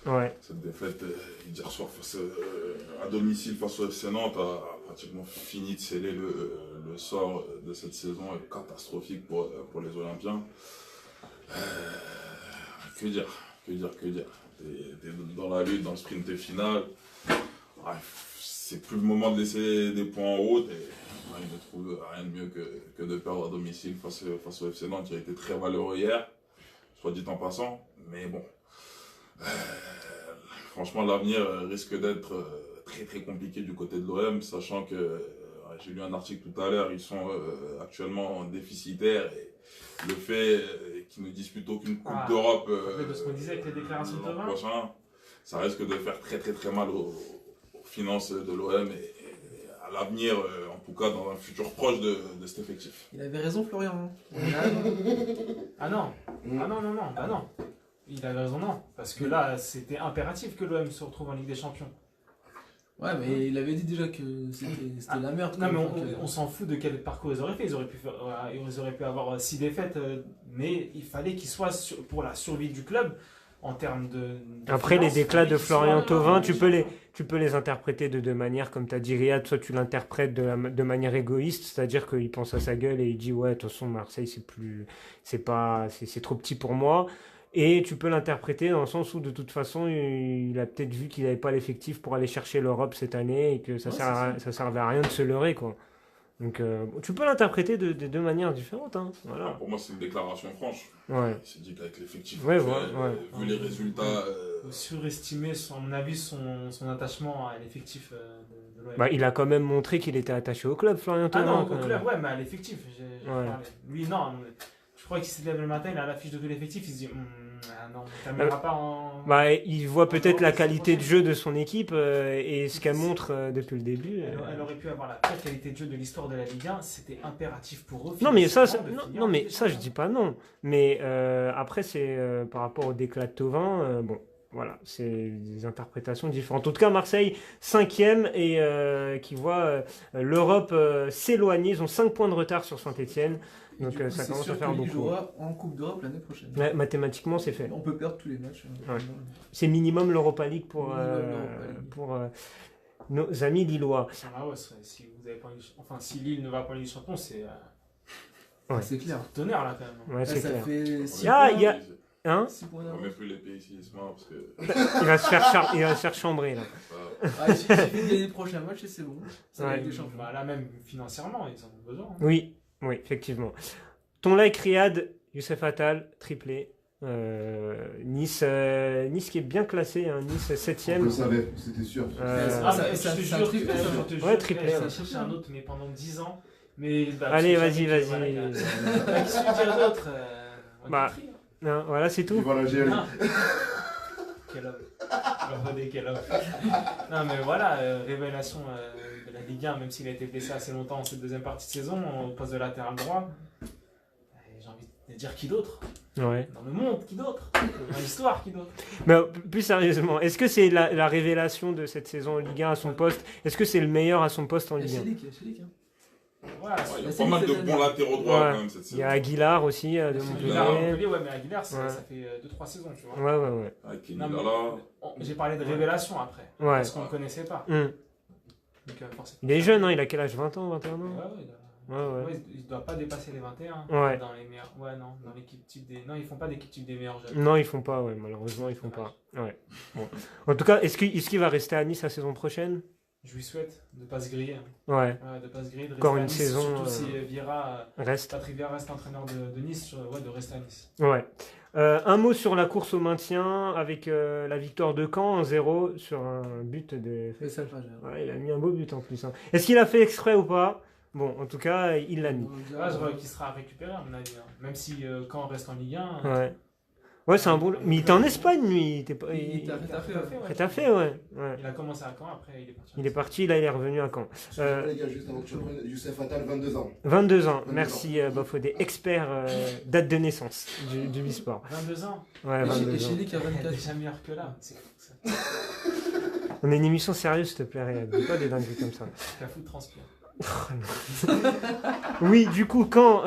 Ouais. Cette défaite hier soir à domicile face au FC Nantes a pratiquement fini de sceller le sort de cette saison catastrophique pour les Olympiens. Que dire. T'es dans la lutte, dans le sprint final. Ouais, c'est plus le moment de laisser des points en route. Et il ne trouve rien de mieux que de perdre à domicile face au FC Nantes qui a été très valeureux hier, soit dit en passant. Mais bon, franchement, l'avenir risque d'être très compliqué du côté de l'OM, sachant que j'ai lu un article tout à l'heure, ils sont actuellement déficitaires. Et le fait qu'ils ne disputent aucune Coupe d'Europe de ce qu'on disait avec les déclarations de Thauvin prochain, ça risque de faire très mal aux finances de l'OM et à l'avenir, en tout cas dans un futur proche de cet effectif. Il avait raison, Florian. Ah non. Il avait raison, non. Parce que là, c'était impératif que l'OM se retrouve en Ligue des Champions. Ouais, mais il avait dit déjà que c'était la merde. Non, mais on s'en fout de quel parcours ils auraient fait. Ils auraient pu avoir 6 défaites, mais il fallait qu'ils soient pour la survie du club en termes de Après, finances, les déclats de Florian Thauvin, tu Champions. peux les interpréter de deux manières, comme tu as dit, Riyad. Soit tu l'interprètes de manière égoïste, c'est-à-dire qu'il pense à sa gueule et il dit ouais, de toute façon, Marseille, c'est trop petit pour moi. Et tu peux l'interpréter dans le sens où de toute façon il a peut-être vu qu'il n'avait pas l'effectif pour aller chercher l'Europe cette année et que ça servait à rien de se leurrer, quoi. Donc tu peux l'interpréter de deux manières différentes, hein. Voilà. Pour moi c'est une déclaration franche. Ouais. Il s'est dit qu'avec l'effectif Ouais, vu les résultats... Surestimer, à mon avis, son attachement à l'effectif de l'OM. Bah, il a quand même montré qu'il était attaché au club, Florian Ah non, Thauvin. au club, ouais, mais à l'effectif. J'ai Ouais. parlé. Lui, non. Je crois qu'il se lève le matin, il a la fiche de tout l'effectif, il se dit non, on t'amènera pas en. Bah, il voit peut-être la qualité de jeu de son équipe et ce qu'elle montre depuis le début. Elle aurait pu avoir la pire qualité de jeu de l'histoire de la Ligue 1, c'était impératif pour eux. Non mais ça, financièrement, de finir non, en mais Ligue des ça je Champions. dis pas non. Mais après c'est par rapport au déclat de Thauvin, bon voilà, c'est des interprétations différentes. En tout cas Marseille 5e et qui voit l'Europe s'éloigner. Ils ont 5 points de retard sur Saint-Etienne. Et Donc du coup, ça c'est commence sûr à faire que Lille beaucoup. jouera en Coupe d'Europe l'année prochaine. Ouais, mathématiquement c'est fait. On peut perdre tous les matchs. Ouais. C'est minimum l'Europa League pour, Minimum nos amis lillois. Ah ouais, si vous avez pas si Lille ne va pas en Ligue des Champions, c'est Ouais. C'est clair. tonnerre là quand même. Ouais, Là, c'est ça clair. fait 6 Ah, points. il y a- Hein 6 points On d'avance. ne met plus les pays ici, ce parce que... il va se faire chambrer là. Ah, il suffit de gagner le prochain match et c'est bon. C'est Ouais. la Ligue des Champions. Bah, là même financièrement, ils en ont besoin. hein. Oui, effectivement. Ton like Riyad, Youssef Attal, triplé. Nice qui est bien classé, hein, Nice On 7e. le savait, c'était sûr. Ah, mais Ça- je te ça jure, triplé, ça. je te jure, Ouais, triplé, ça ouais. cherche un autre, mais pendant 10 ans. Mais, Allez, parce que vas-y. voilà, qu'est-ce que tu veux dire d'autre Bah, Non, voilà, c'est tout. Vivant l'Algérie. Non. Quel homme. Regardez quel homme. Non mais voilà, révélation de la Ligue 1, même s'il a été blessé assez longtemps en cette deuxième partie de saison, au poste de latéral droit. J'ai envie de dire qui d'autre? Ouais. Dans le monde, qui d'autre? Dans l'histoire, qui d'autre? Mais plus sérieusement, est-ce que c'est la révélation de cette saison en Ligue 1 à son poste? Est-ce que c'est le meilleur à son poste en Il y Ligue a 1? Chelik, hein. Voilà, Il y a c'est pas mal de cette bons année. latéraux droits Ouais. quand même cette Il y a saison. Aguilar aussi de Aguilar, Montpellier. Montpellier, ouais, mais Aguilar, Ouais. ça fait 2-3 saisons, tu vois. Ouais. Avec Kenny Non, mais- Lala. J'ai parlé de révélation après, Ouais. parce qu'on ne connaissait pas. Hum. Donc, forcément. Il est jeune, hein, il a quel âge? 20 ans, 21 ans? Ouais, Ouais, il ne doit pas dépasser les 21 Ouais. dans les meilleurs. Ouais, non, dans l'équipe type des. Non, ils font pas d'équipe type des meilleurs jeunes. Non, ils font pas, ouais, malheureusement, ils font pas. Ouais. Bon. En tout cas, est-ce qu'il va rester à Nice la saison prochaine? Je lui souhaite de ne pas se griller. Ouais. Ouais, de pas se griller, de Encore rester à une Nice, saison, surtout si Vieira, Reste. Patrick Vieira reste entraîneur de Nice, de rester à Nice. Ouais. Un mot sur la course au maintien avec la victoire de Caen 1-0 sur un but de. Faisal Fajer. Ouais, il a mis un beau but en plus. Hein. Est-ce qu'il a fait exprès ou pas? Bon, en tout cas, il l'a mis. Là, je vois qu'il sera récupéré, à mon avis. Hein. Même si quand on reste en Ligue 1. Ouais. Ouais, c'est un bon. Mais il était en Espagne, lui. Il était pas. Il t'a fait, ouais. Rétafé, ouais. Il a commencé à Caen, après il est parti. Il est parti, là, il est revenu à Caen. Les gars, juste avant que tu reprennes, Youssef Attal, 22 ans. 22 ans. 22 Merci, Bafodé. Expert date de naissance du e-sport. 22 ans. Ouais, Et 22 ans. Chili qui a Il est 24. déjà meilleur que là. C'est fou ça. On est une émission sérieuse, s'il te plaît, Riyad. Dis pas des dingueries comme ça. Cafou transpire. Oui, du coup, Caen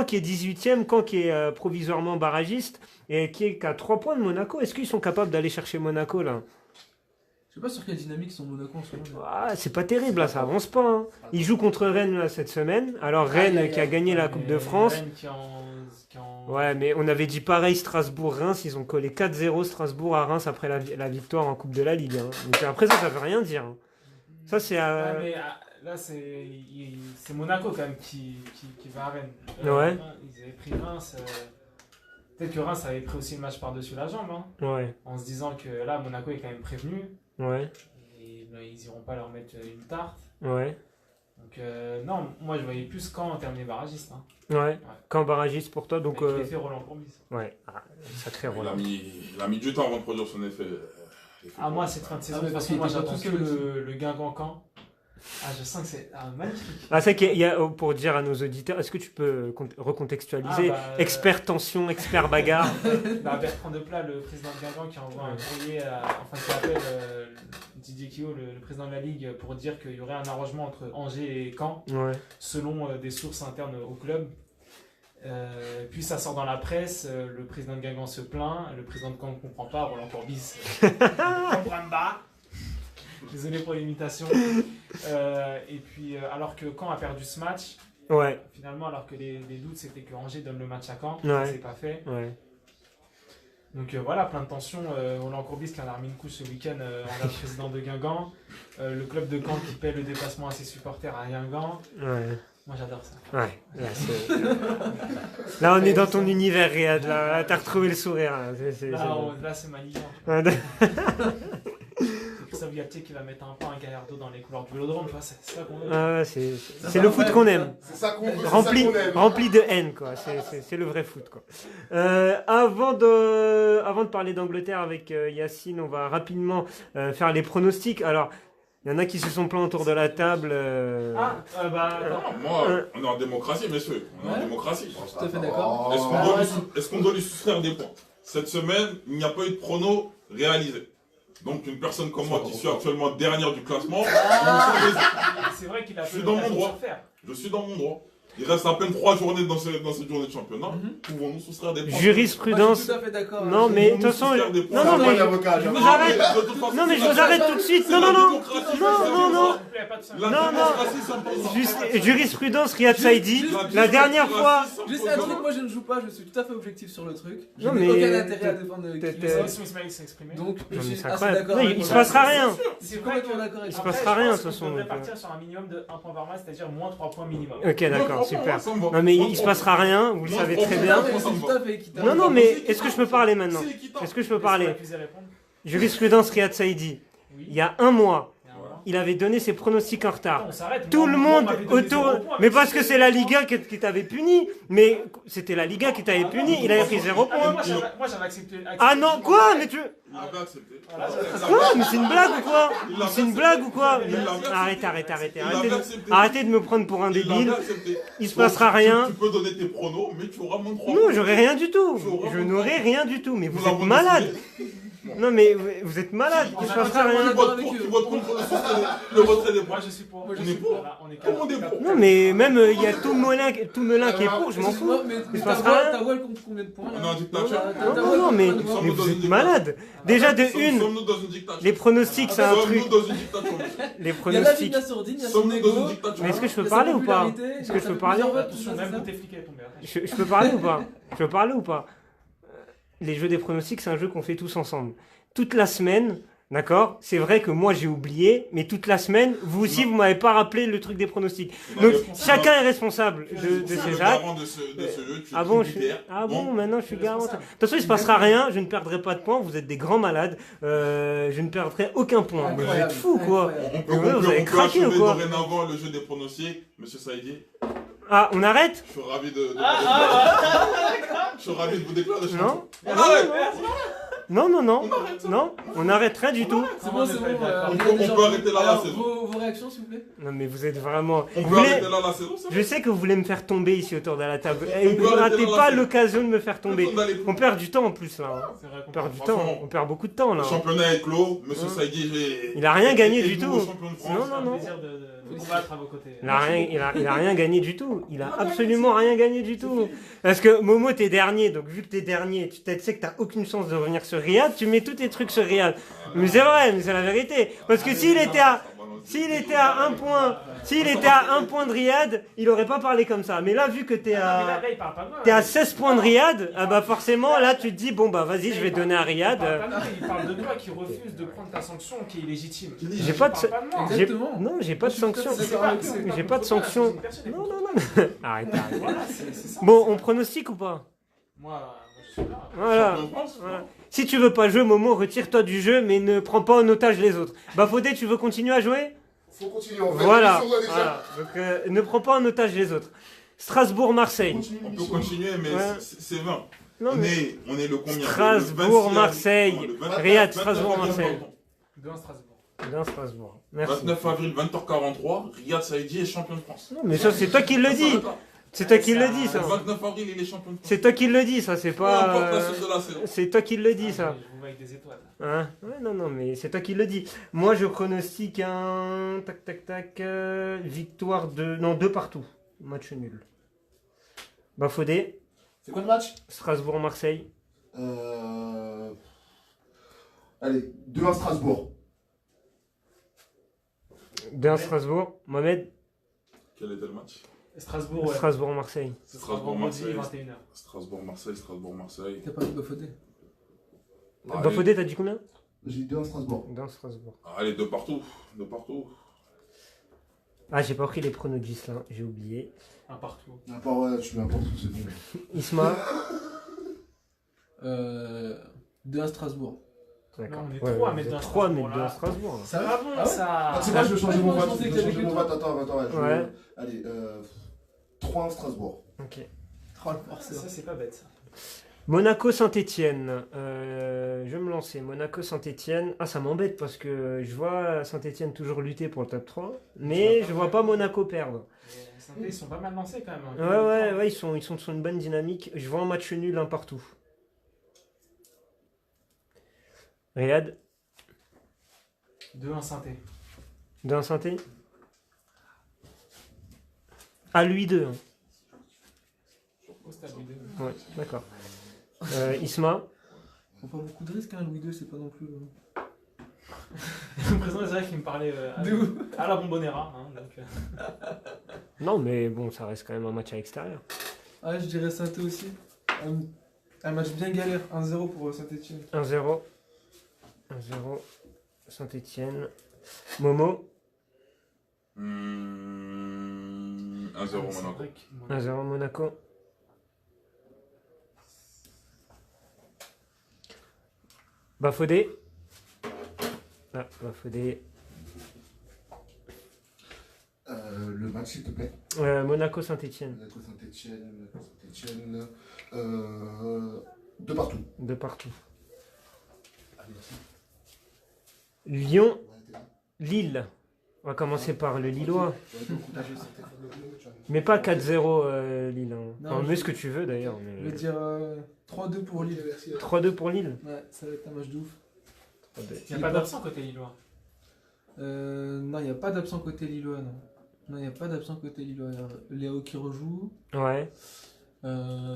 qui est 18e, Caen qui est provisoirement barragiste et qui est qu'à 3 points de Monaco. Est-ce qu'ils sont capables d'aller chercher Monaco là? Je sais pas sur quelle dynamique sont Monaco en ce moment. Ah, c'est pas terrible là, ça avance pas. Hein. Ils jouent contre Rennes là, cette semaine. Alors Rennes qui a gagné la Coupe de France. Rennes qui en... Ouais, mais on avait dit pareil Strasbourg-Reims. Ils ont collé 4-0 Strasbourg à Reims après la victoire en Coupe de la Ligue. Hein. Donc après ça veut rien dire. Hein. Ça c'est... Ouais, mais là, c'est Monaco quand même qui va à Rennes. Ouais. Ils avaient pris Reims. Peut-être que Reims avait pris aussi le match par-dessus la jambe. Hein, Ouais, en se disant que là, Monaco est quand même prévenu. ouais, Et ben, ils iront pas leur mettre une tarte. ouais. Donc, non, moi je voyais plus Caen terminer barragiste. Hein. Ouais. Quand barragiste pour toi, donc... Avec l'effet Roland Courbis. Ouais, ah, sacré Il Roland. a mis du temps avant de produire son effet. Ah, moi, cette fin de saison, mais de toute parce façon, qu'il moi était pas j'attends tout que seul le Guingamp-Caen. Ah, je sens que c'est magnifique. Ah, c'est qu'il y a, pour dire à nos auditeurs, est-ce que tu peux recontextualiser? Expert tension, expert bagarre. Bertrand Deplat, le président de Guingamp, qui envoie un courrier, qui appelle Didier Quillot, le président de la Ligue, pour dire qu'il y aurait un arrangement entre Angers et Caen, Ouais. selon des sources internes au club. Puis ça sort dans la presse, le président de Guingamp se plaint, le président de Caen ne comprend pas, Roland Courbis comprend pas. Désolé pour l'imitation. Et puis, alors que Caen a perdu ce match, Ouais, finalement, alors que les doutes c'était que Angers donne le match à Caen, Ouais. c'est pas fait. ouais. Donc voilà, plein de tensions. Roland Courbis qui en a remis une couche ce week-end en le président de Guingamp. Le club de Caen qui paie le déplacement à ses supporters à Guingamp. Ouais. Moi j'adore ça. Ouais. Là, on est dans ton univers, Riyad. Là, t'as retrouvé le sourire. Là, c'est ma ligue. Ouais. C'est Christophe Galtier qui va mettre un pain à Gallardo dans les couloirs du Vélodrome. Tu vois, c'est ça qu'on veut. Ah, c'est le foot qu'on aime. C'est ça qu'on veut, Rempli, c'est ça qu'on aime. rempli de haine, quoi. C'est le vrai foot, quoi. Avant de parler d'Angleterre avec Yacine, on va rapidement faire les pronostics. Alors, il y en a qui se sont plaints autour de la table. Attends. Moi, on est en démocratie, messieurs. On est en démocratie. Tout à fait d'accord. Est-ce qu'on doit lui soustraire des points? Cette semaine, il n'y a pas eu de prono réalisé. Donc, une personne comme moi, qui suis actuellement dernière du classement, C'est vrai qu'il a Je suis fait dans l'occasion mon de droit. se faire. je suis dans mon droit. Il reste à peine 3 journées dans cette journée de championnat. Pouvons-nous soustraire des points? Moi, je Jurisprudence. suis tout à fait d'accord. Non, mais de toute façon. soustraire des points. Non, non, Moi, mais. l'avocat, Je j'avoue. vous arrête. De toute façon, Non, mais je c'est vous la arrête démocratie. tout de suite. C'est Non, la non, non. démocratie, Non, c'est non, la non. S'il vous plaît, pas de ça. La Non, non. démocratie, ça me pose Juste, un peu. jurisprudence, Riyad Saïdi. La dernière fois. Juste un truc, moi je ne joue pas, je suis tout à fait objectif sur le truc. Je Non, n'ai mais aucun intérêt à défendre t'es- qui Mais t'es- ça aussi, Ismaël s'est exprimé. Donc je Non, mais suis c'est assez incroyable. d'accord Non, avec il se toi. passera rien. Je suis complètement d'accord avec Il se toi. passera rien, de toute façon, On devrait donc, partir sur un minimum de 1 point par match, c'est-à-dire moins 3 points minimum. Ok, d'accord, super. Ça me va. Non, mais il se passera rien, vous le Non, savez non, très non, bien. non, C'est tout à fait équitable. Non, non, mais est-ce que je peux parler maintenant? C'est équitable. Est-ce que je peux Laissez parler? l'accusé répondre. Jurisprudence Riyad Saïdi. Oui. Il y a un mois, Et un moment. il avait donné ses pronostics en retard. Attends, on s'arrête. Tout Moi, le moi, monde on m'avait donné autour. 0 points, Mais parce que c'est la Liga qui t'avait puni. Mais c'était la Liga qui t'avait puni. Il avait pris 0 Ah, mais points. moi j'avais accepté. Ah non, quoi? Mais tu. Il avait accepté. Voilà, j'avais Quoi? Mais c'est une blague ou quoi? Il l'avait C'est une blague ou quoi? Il l'avait accepté. Arrêtez. Il l'avait accepté. Arrêtez de me prendre pour un Il débile. l'avait accepté. Il se Donc, passera rien. Tu peux donner tes pronos, mais tu auras moins de 3 Non, j'aurai rien du tout. Tu auras Je moins n'aurai de rien du tout. Mais Nous vous êtes l'avons malade. décidé. Non mais vous êtes malade, il se passera rien. Qui vote pour, qui vote contre le retrait des points. Moi je suis pour. On est pour. Voilà, on est Comment on est pour? Non mais même il y a tout Melun qui est pour, je m'en fous. Mais Il se passera rien. t'as Wall contre combien de points On est là en dictature. Non, mais vous êtes malade. Déjà de une, Sommes-nous dans une dictature? les pronostics c'est un truc. Sommes-nous dans une dictature? Les Il y a la vie pronostics. de la sourdine, il y a son Sommes-nous dans une ego. dictature? Mais est-ce que je peux il y a sa parler ou pas? popularité, Est-ce que il y je a peux sa parler? plusieurs votes, Attention, tout ça, même c'est ça. Bouteflika est tombé. Je peux parler ou pas? Je peux parler ou pas? Les jeux des pronostics, c'est un jeu qu'on fait tous ensemble. Toute la semaine, d'accord? C'est vrai que moi j'ai oublié, mais toute la semaine, vous aussi, vous m'avez pas rappelé le truc des pronostics. Donc chacun est responsable de C'est ses le actes. garant de ce jeu. Tu es Ah bon, tributaire. maintenant je suis garant. De toute façon, il se passera rien, je ne perdrai pas de points, vous êtes des grands malades, je ne perdrai aucun point. Mais vous êtes fous quoi. On Vous avez peut craqué ou achever quoi? dorénavant le jeu des pronostics, monsieur Saïdi. Ah, on arrête? Je suis ravi de je suis ravi de vous déclarer champion. Non? On arrête. Non, on arrête rien du tout. C'est bon, c'est bon. On peut arrêter là la Alors, saison. vos réactions, s'il vous plaît. Non mais vous êtes vraiment... On Vous peut voulez- arrêter là la saison, ça? Je sais que vous voulez me faire tomber ici autour de la table. On Et peut vous arrêter ratez là, là, pas c'est- l'occasion de me faire tomber. Personne n'allait- On perd du temps en plus là. hein. C'est vrai qu'on On perd du Franchement, temps, on perd beaucoup de temps là. Le championnat est clos, monsieur Ouais. Saïdi, Il a rien gagné est du nouveau tout. champion de France. Non, C'est un plaisir de combattre à vos côtés. Il a rien gagné du tout. Il a absolument rien gagné du tout. Parce que Momo, t'es dernier, donc vu que t'es dernier, tu sais que t'as aucune chance de revenir sur Riyad, tu mets tous tes trucs sur Riyad. Mais c'est vrai, mais c'est la vérité. Parce que s'il était à 1 point de Riyad, il aurait pas parlé comme ça. Mais là, vu que t'es à 16 points de Riyad, ah bah forcément, là tu te dis, bon bah vas-y, je vais donner à Riyad. Il parle de toi qui refuse de prendre ta sanction qui est légitime. J'ai pas de... Il parle pas de moi. j'ai- Exactement. Non, j'ai pas de sanction. C'est pas- c'est J'ai pas de contre toi, sanction. c'est une personne Non, contre non, toi. non. Arrête. Voilà, c'est ça. Bon, on pronostique ou pas? Moi, je suis là. Voilà. Champion de France. Voilà. Si tu veux pas jouer, Momo, retire-toi du jeu, mais ne prends pas en otage les autres. Bafodé, tu veux continuer à jouer? Faut continuer, on va Voilà. l'émission, déjà. Voilà. Donc, ne prends pas en otage les autres. Strasbourg-Marseille. On peut continuer, mais Ouais. c'est 20. Non, On mais... est le combien? Strasbourg-Marseille. Le 26 Riyad, 29 Strasbourg-Marseille. 2-1 Strasbourg. Dans Strasbourg. Merci. 29 avril, 20h43, Riyad Saïdi est champion de France. Non, mais ça, c'est toi qui le dis. C'est toi qui le dis, Le ça. 29 avril, il est champion de France. C'est toi qui le dis, ça. C'est Peu importe pas... la suite de la saison. C'est toi qui le dis, ça. Je vous vois avec des étoiles. Hein? Ouais, non, mais c'est toi qui le dis. Moi, je pronostique un... Tac. Victoire de... Non, 2 partout. Match nul. Bafodé. C'est quoi le match? Strasbourg-Marseille. Allez, 2-1 Strasbourg. 2-1 Strasbourg. Mohamed. Quel était le match? Strasbourg, ouais. Strasbourg-Marseille. Ce sera vendredi, Strasbourg-Marseille. 21h. Strasbourg-Marseille, Strasbourg-Marseille. T'as pas de Bafodé. Bafodé, t'as dit combien? J'ai dit 2-1 Strasbourg. 2-1 Strasbourg. Allez, de partout. De partout. Ah, j'ai pas pris les pronos de Gislain, j'ai oublié. Un partout. N'importe, ouais, tu mets n'importe où, c'est bon. Isma. 2-1 Strasbourg. D'accord. Non, on est trois à mettre vous êtes un trois à Strasbourg, mettre deux là. à Strasbourg. Ça Ah bon, Ah ouais ça. Ah, c'est moi, je vais changer mon moi, je vote. pensais Je qu'il y vais avait changer que mon toi. vote. Attends. Ouais. Allez, 3-1 Strasbourg. Ok. Oh, le forceur. Ça, c'est pas bête, ça. Monaco-Saint-Etienne. Je vais me lancer. Monaco-Saint-Etienne. Ah, ça m'embête parce que je vois Saint-Etienne toujours lutter pour le top 3. Mais je vois pas Monaco perdre. Les Saint-Etienne, ils sont pas mal lancés quand même. Hein. Ouais, ils sont sur une bonne dynamique. Je vois un match nul, un partout. Riyad, 2-1 Saint-Etienne. d'un synthé. À lui deux. Au stade Louis II. Ouais, d'accord. Isma, Faut pas beaucoup de risques, hein, Louis II, c'est pas non plus. Le président Israël qui me parlait à la Bombonera. Hein, donc, non mais bon, ça reste quand même un match à l'extérieur. Ah, je dirais Saint-Etienne aussi. Un match bien galère, 1-0 pour Saint-Etienne. 1-0. 1-0. Saint-Etienne. Momo, 1-0 Monaco. 1-0 Monaco. Bafodé. Ah, Bafodé. Le match, s'il te plaît. Monaco-Saint-Etienne. Monaco Saint-Etienne. 2 partout. De partout. Lyon, Lille. On va commencer par le Lillois. Mais pas 4-0 Lille. Hein. Non, Enfin, je- mets ce que tu veux d'ailleurs. Je Mais... vais dire 3-2 pour Lille. 3-2 pour Lille. Ouais, ça va être un match de ouf. Il n'y a pas d'absent côté Lillois. Non, il n'y a pas d'absent côté Lillois, non. Non, il n'y a pas d'absent côté Lillois. Léo qui rejoue. Ouais.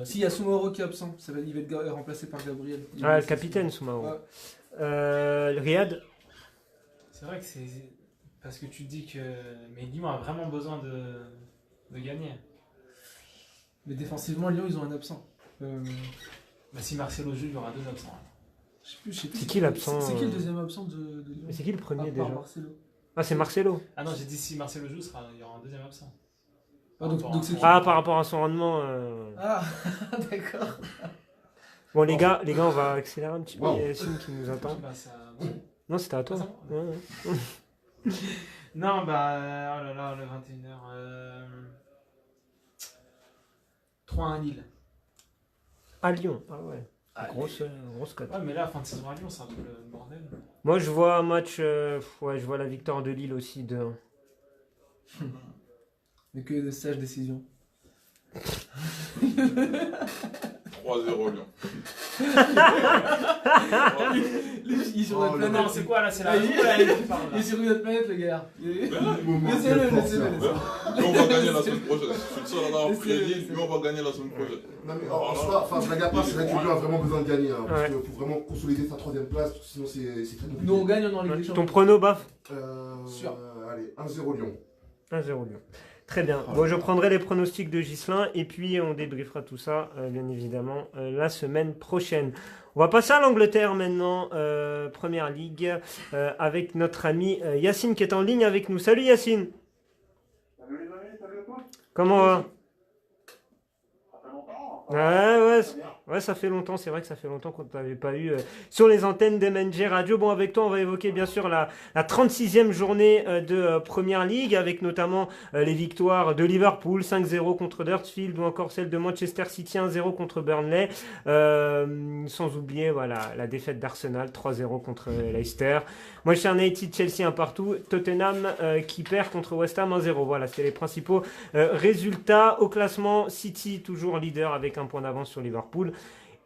Si, il y a Soumaoro qui est absent. Il va être remplacé par Gabriel. Ah, le capitaine Soumaoro. Ouais. Riyad. C'est vrai que c'est... Parce que tu dis que... Mais Lyon a vraiment besoin de gagner. Mais défensivement, Lyon, ils ont un absent. Bah, si Marcelo joue, il y aura 2 absents. Je sais plus C'est qui l'absent C'est qui le deuxième absent de Lyon? Mais c'est qui le premier À part déjà? Marcelo. Ah, c'est Marcelo. Ah non, j'ai dit si Marcelo joue, il y aura un 2e absent. Ah, donc c'est qui? Ah, par rapport à son rendement. Ah, d'accord. Bon, les gars, on va accélérer un petit peu. Wow. Il y a Yacine qui nous attend. Bah, ça... Non, c'était à toi. Ah, c'est bon. Ouais. Non, bah, oh là là, le 21h. 3-1 Lille. À Lyon. Ah ouais. Grosse cote. Ouais, mais là, fin de saison à Lyon, c'est un peu le bordel. Moi, je vois un match. Ouais, je vois la victoire de Lille aussi de. Mais que de sages décisions. 3-0 Lyon. Il est sur notre Oh, planète. Non, c'est quoi là? C'est la Il joue là, il parle, Il là. est sur notre planète, le gars. Moment Laissez-le, très fort, laissez-le, ça. laissez-le. Nous, on va gagner la semaine prochaine. Je suis le seul à avoir Laissez-le, prédit. laissez-le. Nous, on va gagner la semaine prochaine. Non mais en soi, enfin blague à part, c'est vrai que Lyon a vraiment besoin de gagner, hein, parce Ouais. que pour vraiment consolider sa 3ème place, parce que sinon c'est très compliqué. Nous, on gagne, on est en Ligue des Ton Champions. prono, Baf? Sûr. Allez, 1-0 Lyon. 1-0 Lyon. Très bien. Bon, je prendrai les pronostics de Ghislain et puis on débriefera tout ça, bien évidemment, la semaine prochaine. On va passer à l'Angleterre maintenant, Première Ligue, avec notre ami Yacine qui est en ligne avec nous. Salut Yacine. Salut les amis, salut à tous. Comment va? Ça fait longtemps. Ouais, ça fait longtemps, c'est vrai que ça fait longtemps qu'on ne t'avait pas eu sur les antennes d'MNG Radio. Bon, avec toi, on va évoquer bien sûr la 36e journée de Première Ligue, avec notamment les victoires de Liverpool, 5-0 contre Huddersfield, ou encore celle de Manchester City, 1-0 contre Burnley, sans oublier voilà, la défaite d'Arsenal, 3-0 contre Leicester. Manchester United, Chelsea, un partout, Tottenham qui perd contre West Ham, 1-0. Voilà, c'était les principaux résultats. Au classement, City toujours leader avec un point d'avance sur Liverpool.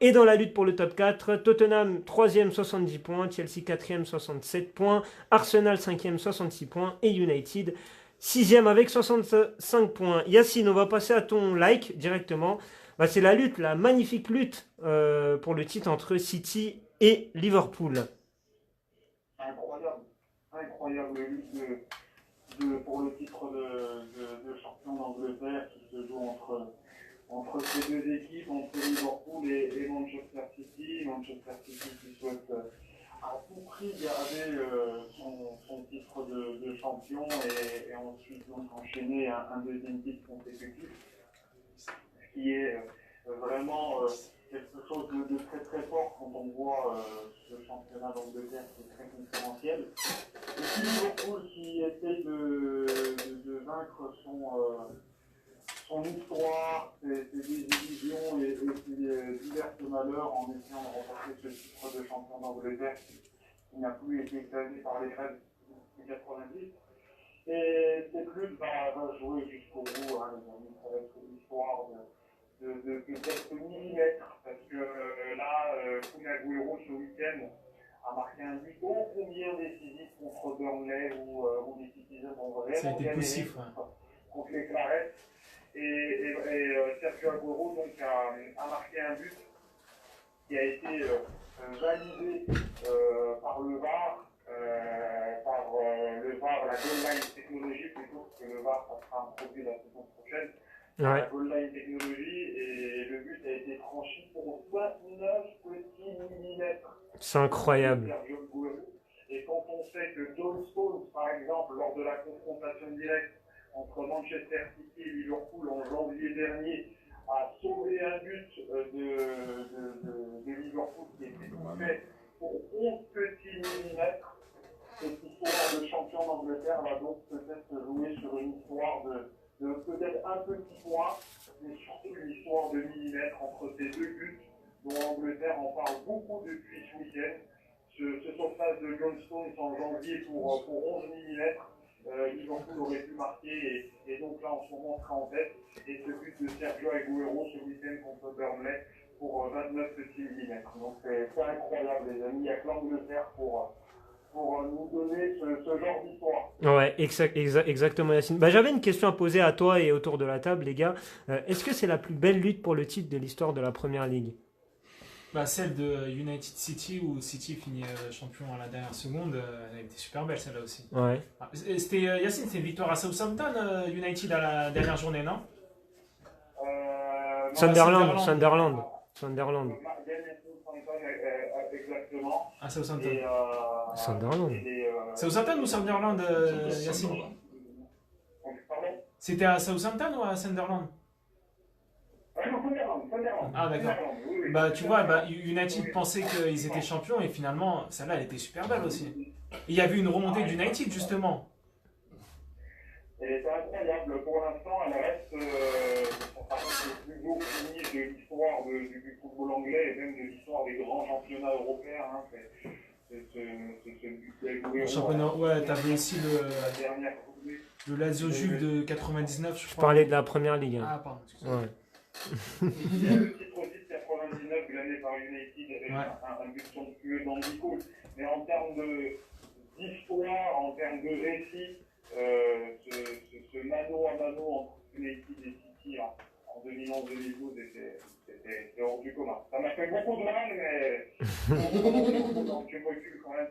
Et dans la lutte pour le top 4, Tottenham 3e 70 points, Chelsea 4e 67 points, Arsenal 5e 66 points et United 6e avec 65 points. Yacine, on va passer à ton like directement. Bah, c'est la lutte, la magnifique lutte pour le titre entre City et Liverpool. Incroyable lutte pour le titre de champion d'Angleterre qui se joue entre ces deux équipes, entre Liverpool et Manchester City. Manchester City qui souhaite à tout prix garder son titre de champion et ensuite donc enchaîner un deuxième titre consécutif, ce qui est vraiment quelque chose de très très fort quand on voit ce championnat d'Angleterre qui est très concurrentiel. Et puis Liverpool qui essaye de vaincre son histoire, ses désillusions et ses divers malheurs en essayant de remporter ce titre de champion d'Angleterre qui n'a plus été écrasé par les Reds de 90. Et cette lutte va jouer jusqu'au bout, hein, les amis, ça va être une histoire de quelques millimètres, parce que là, Kun Agüero ce week-end a marqué un but ô combien décisif contre Burnley où les Citizens ont vraiment Ça a été gagné poussif, ouais. contre les Clarets. Et Sergio Agüero donc, a marqué un but qui a été validé par le VAR, la goal line technologie plutôt, parce que le VAR ça sera introduit la saison prochaine. Ouais. La goal line technologie et le but a été franchi pour 29 petits millimètres. C'est incroyable. Sergio Agüero. Et quand on sait que John Stones, par exemple, lors de la confrontation directe entre Manchester City et Liverpool en janvier dernier, a sauvé un but de Liverpool qui était fait pour 11 petits millimètres. Cette histoire de champion d'Angleterre va donc peut-être se jouer sur une histoire de peut-être un petit point, mais surtout une histoire de millimètres entre ces deux buts dont l'Angleterre en parle beaucoup depuis ce week-end. Ce sauvetage de John Stones en janvier pour 11 millimètres. Liverpool aurait pu marquer et donc là en ce moment sera en tête. Et ce but de Sergio Agüero ce week-end contre Burnley pour 29 petits millimètres. Donc c'est incroyable les amis, il n'y a que l'Angleterre pour pour nous donner ce genre d'histoire. Ouais, exactement, Yacine. Bah, j'avais une question à poser à toi et autour de la table, les gars. Est-ce que c'est la plus belle lutte pour le titre de l'histoire de la Première Ligue? Bah, celle de United City où City finit champion à la dernière seconde, elle a été super belle celle-là aussi. Ouais. Ah, c'était Yacine, c'était une victoire à Southampton, United à la dernière journée, non? Sunderland. Exactement. À Southampton. Sunderland. Southampton ou Sunderland, Yacine? C'était à Southampton ou à Sunderland? Ah d'accord. Bah tu vois, United pensait qu'ils étaient champions et finalement, celle-là, elle était super belle aussi. Et il y avait une remontée d'United justement. Elle était incroyable. Pour l'instant, elle reste le plus beau finish de l'histoire du football anglais et même de l'histoire des grands championnats européens. Hein. C'est championnat, ouais, t'avais aussi le Lazio Juve de 99, je Je crois. parlais de la Première Ligue. Hein. Ah pardon, excusez-moi. Ouais. Il y a le titre aussi de 99 gagné par United avec un but somptueux d'Andy Cole. Mais en termes d'histoire, en termes de récit, ce mano à mano entre United et City en 2011-2012 c'était hors du commun. Ça m'a fait beaucoup de mal, mais quand tu recules quand même,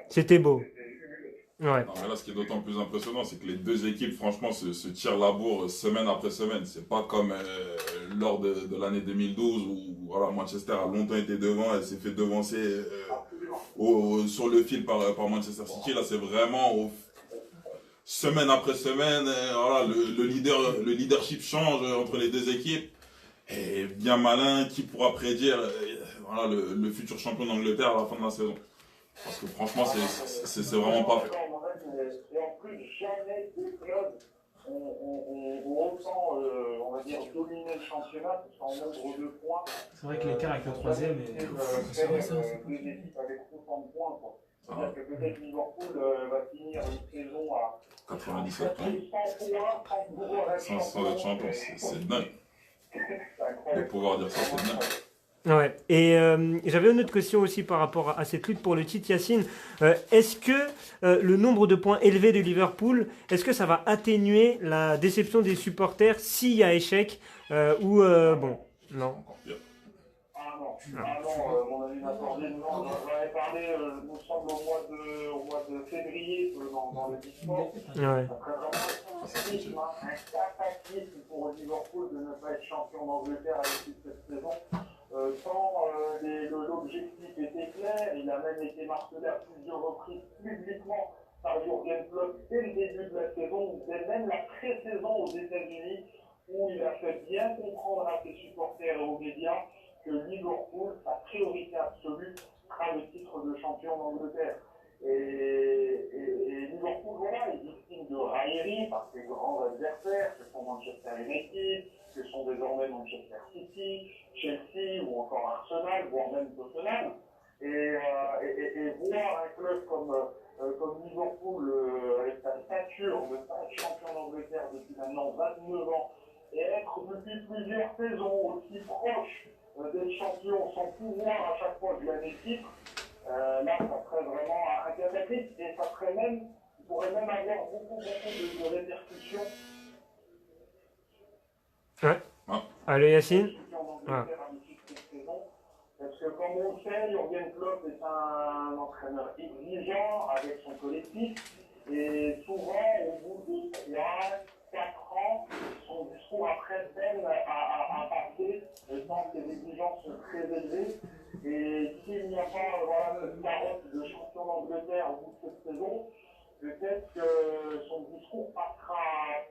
C'était beau. Ouais. Non, mais là, ce qui est d'autant plus impressionnant, c'est que les deux équipes, franchement, se tirent la bourre semaine après semaine. C'est pas comme lors de l'année 2012 où voilà, Manchester a longtemps été devant et s'est fait devancer sur le fil par Manchester City. Là, c'est vraiment semaine après semaine, voilà, le leadership change entre les deux équipes. Et bien malin, qui pourra prédire voilà, le futur champion d'Angleterre à la fin de la saison. Parce que franchement, c'est vraiment pas fait. Et en plus, jamais deux clubs ont autant, on va dire, dominé le championnat, parce qu'en nombre de points. C'est vrai que l'écart avec le troisième est. Deux équipes avec autant de points, quoi. C'est-à-dire que peut-être Liverpool va finir une saison à 97 points. 100 être champion, c'est dingue. De pouvoir dire ça, c'est dingue. Ouais. Et j'avais une autre question aussi par rapport à cette lutte pour le titre, Yacine. Est-ce que le nombre de points élevé de Liverpool, est-ce que ça va atténuer la déception des supporters s'il y a échec ou bon, non. Encore pire. Mon avis m'a accordé. Non, j'en avais parlé, nous semble, au mois de février dans le Discord. Ouais. Après vraiment un cataclysme pour Liverpool de ne pas être champion d'Angleterre à l'issue de cette saison. L'objectif était clair, il a même été martelé à plusieurs reprises publiquement par Jürgen Klopp dès le début de la saison, dès même la pré-saison aux États-Unis, où il a fait bien comprendre à ses supporters et aux médias que Liverpool, sa priorité absolue, sera le titre de champion d'Angleterre. Et Liverpool, voilà, est victime de railleries par ses grands adversaires, que sont Manchester United, que sont désormais Manchester City, Chelsea ou encore Arsenal, voire même Tottenham. Et voir un club comme Liverpool, avec sa stature de champion d'Angleterre depuis maintenant 29 ans, et être depuis plusieurs saisons aussi proche des champions sans pouvoir à chaque fois de gagner le titre, là, ça serait vraiment un cataclysme et ça serait même, il pourrait même avoir beaucoup de répercussions. Ouais. Allez, Yacine. Ouais. Parce que comme on le sait, Jürgen Klopp est un entraîneur exigeant avec son collectif et souvent, au bout de 3-4 ans, son discours après peine à passer tant que les exigences sont très élevées. Et s'il n'y a pas cette carotte de champion d'Angleterre au bout de cette saison, peut-être que son discours passera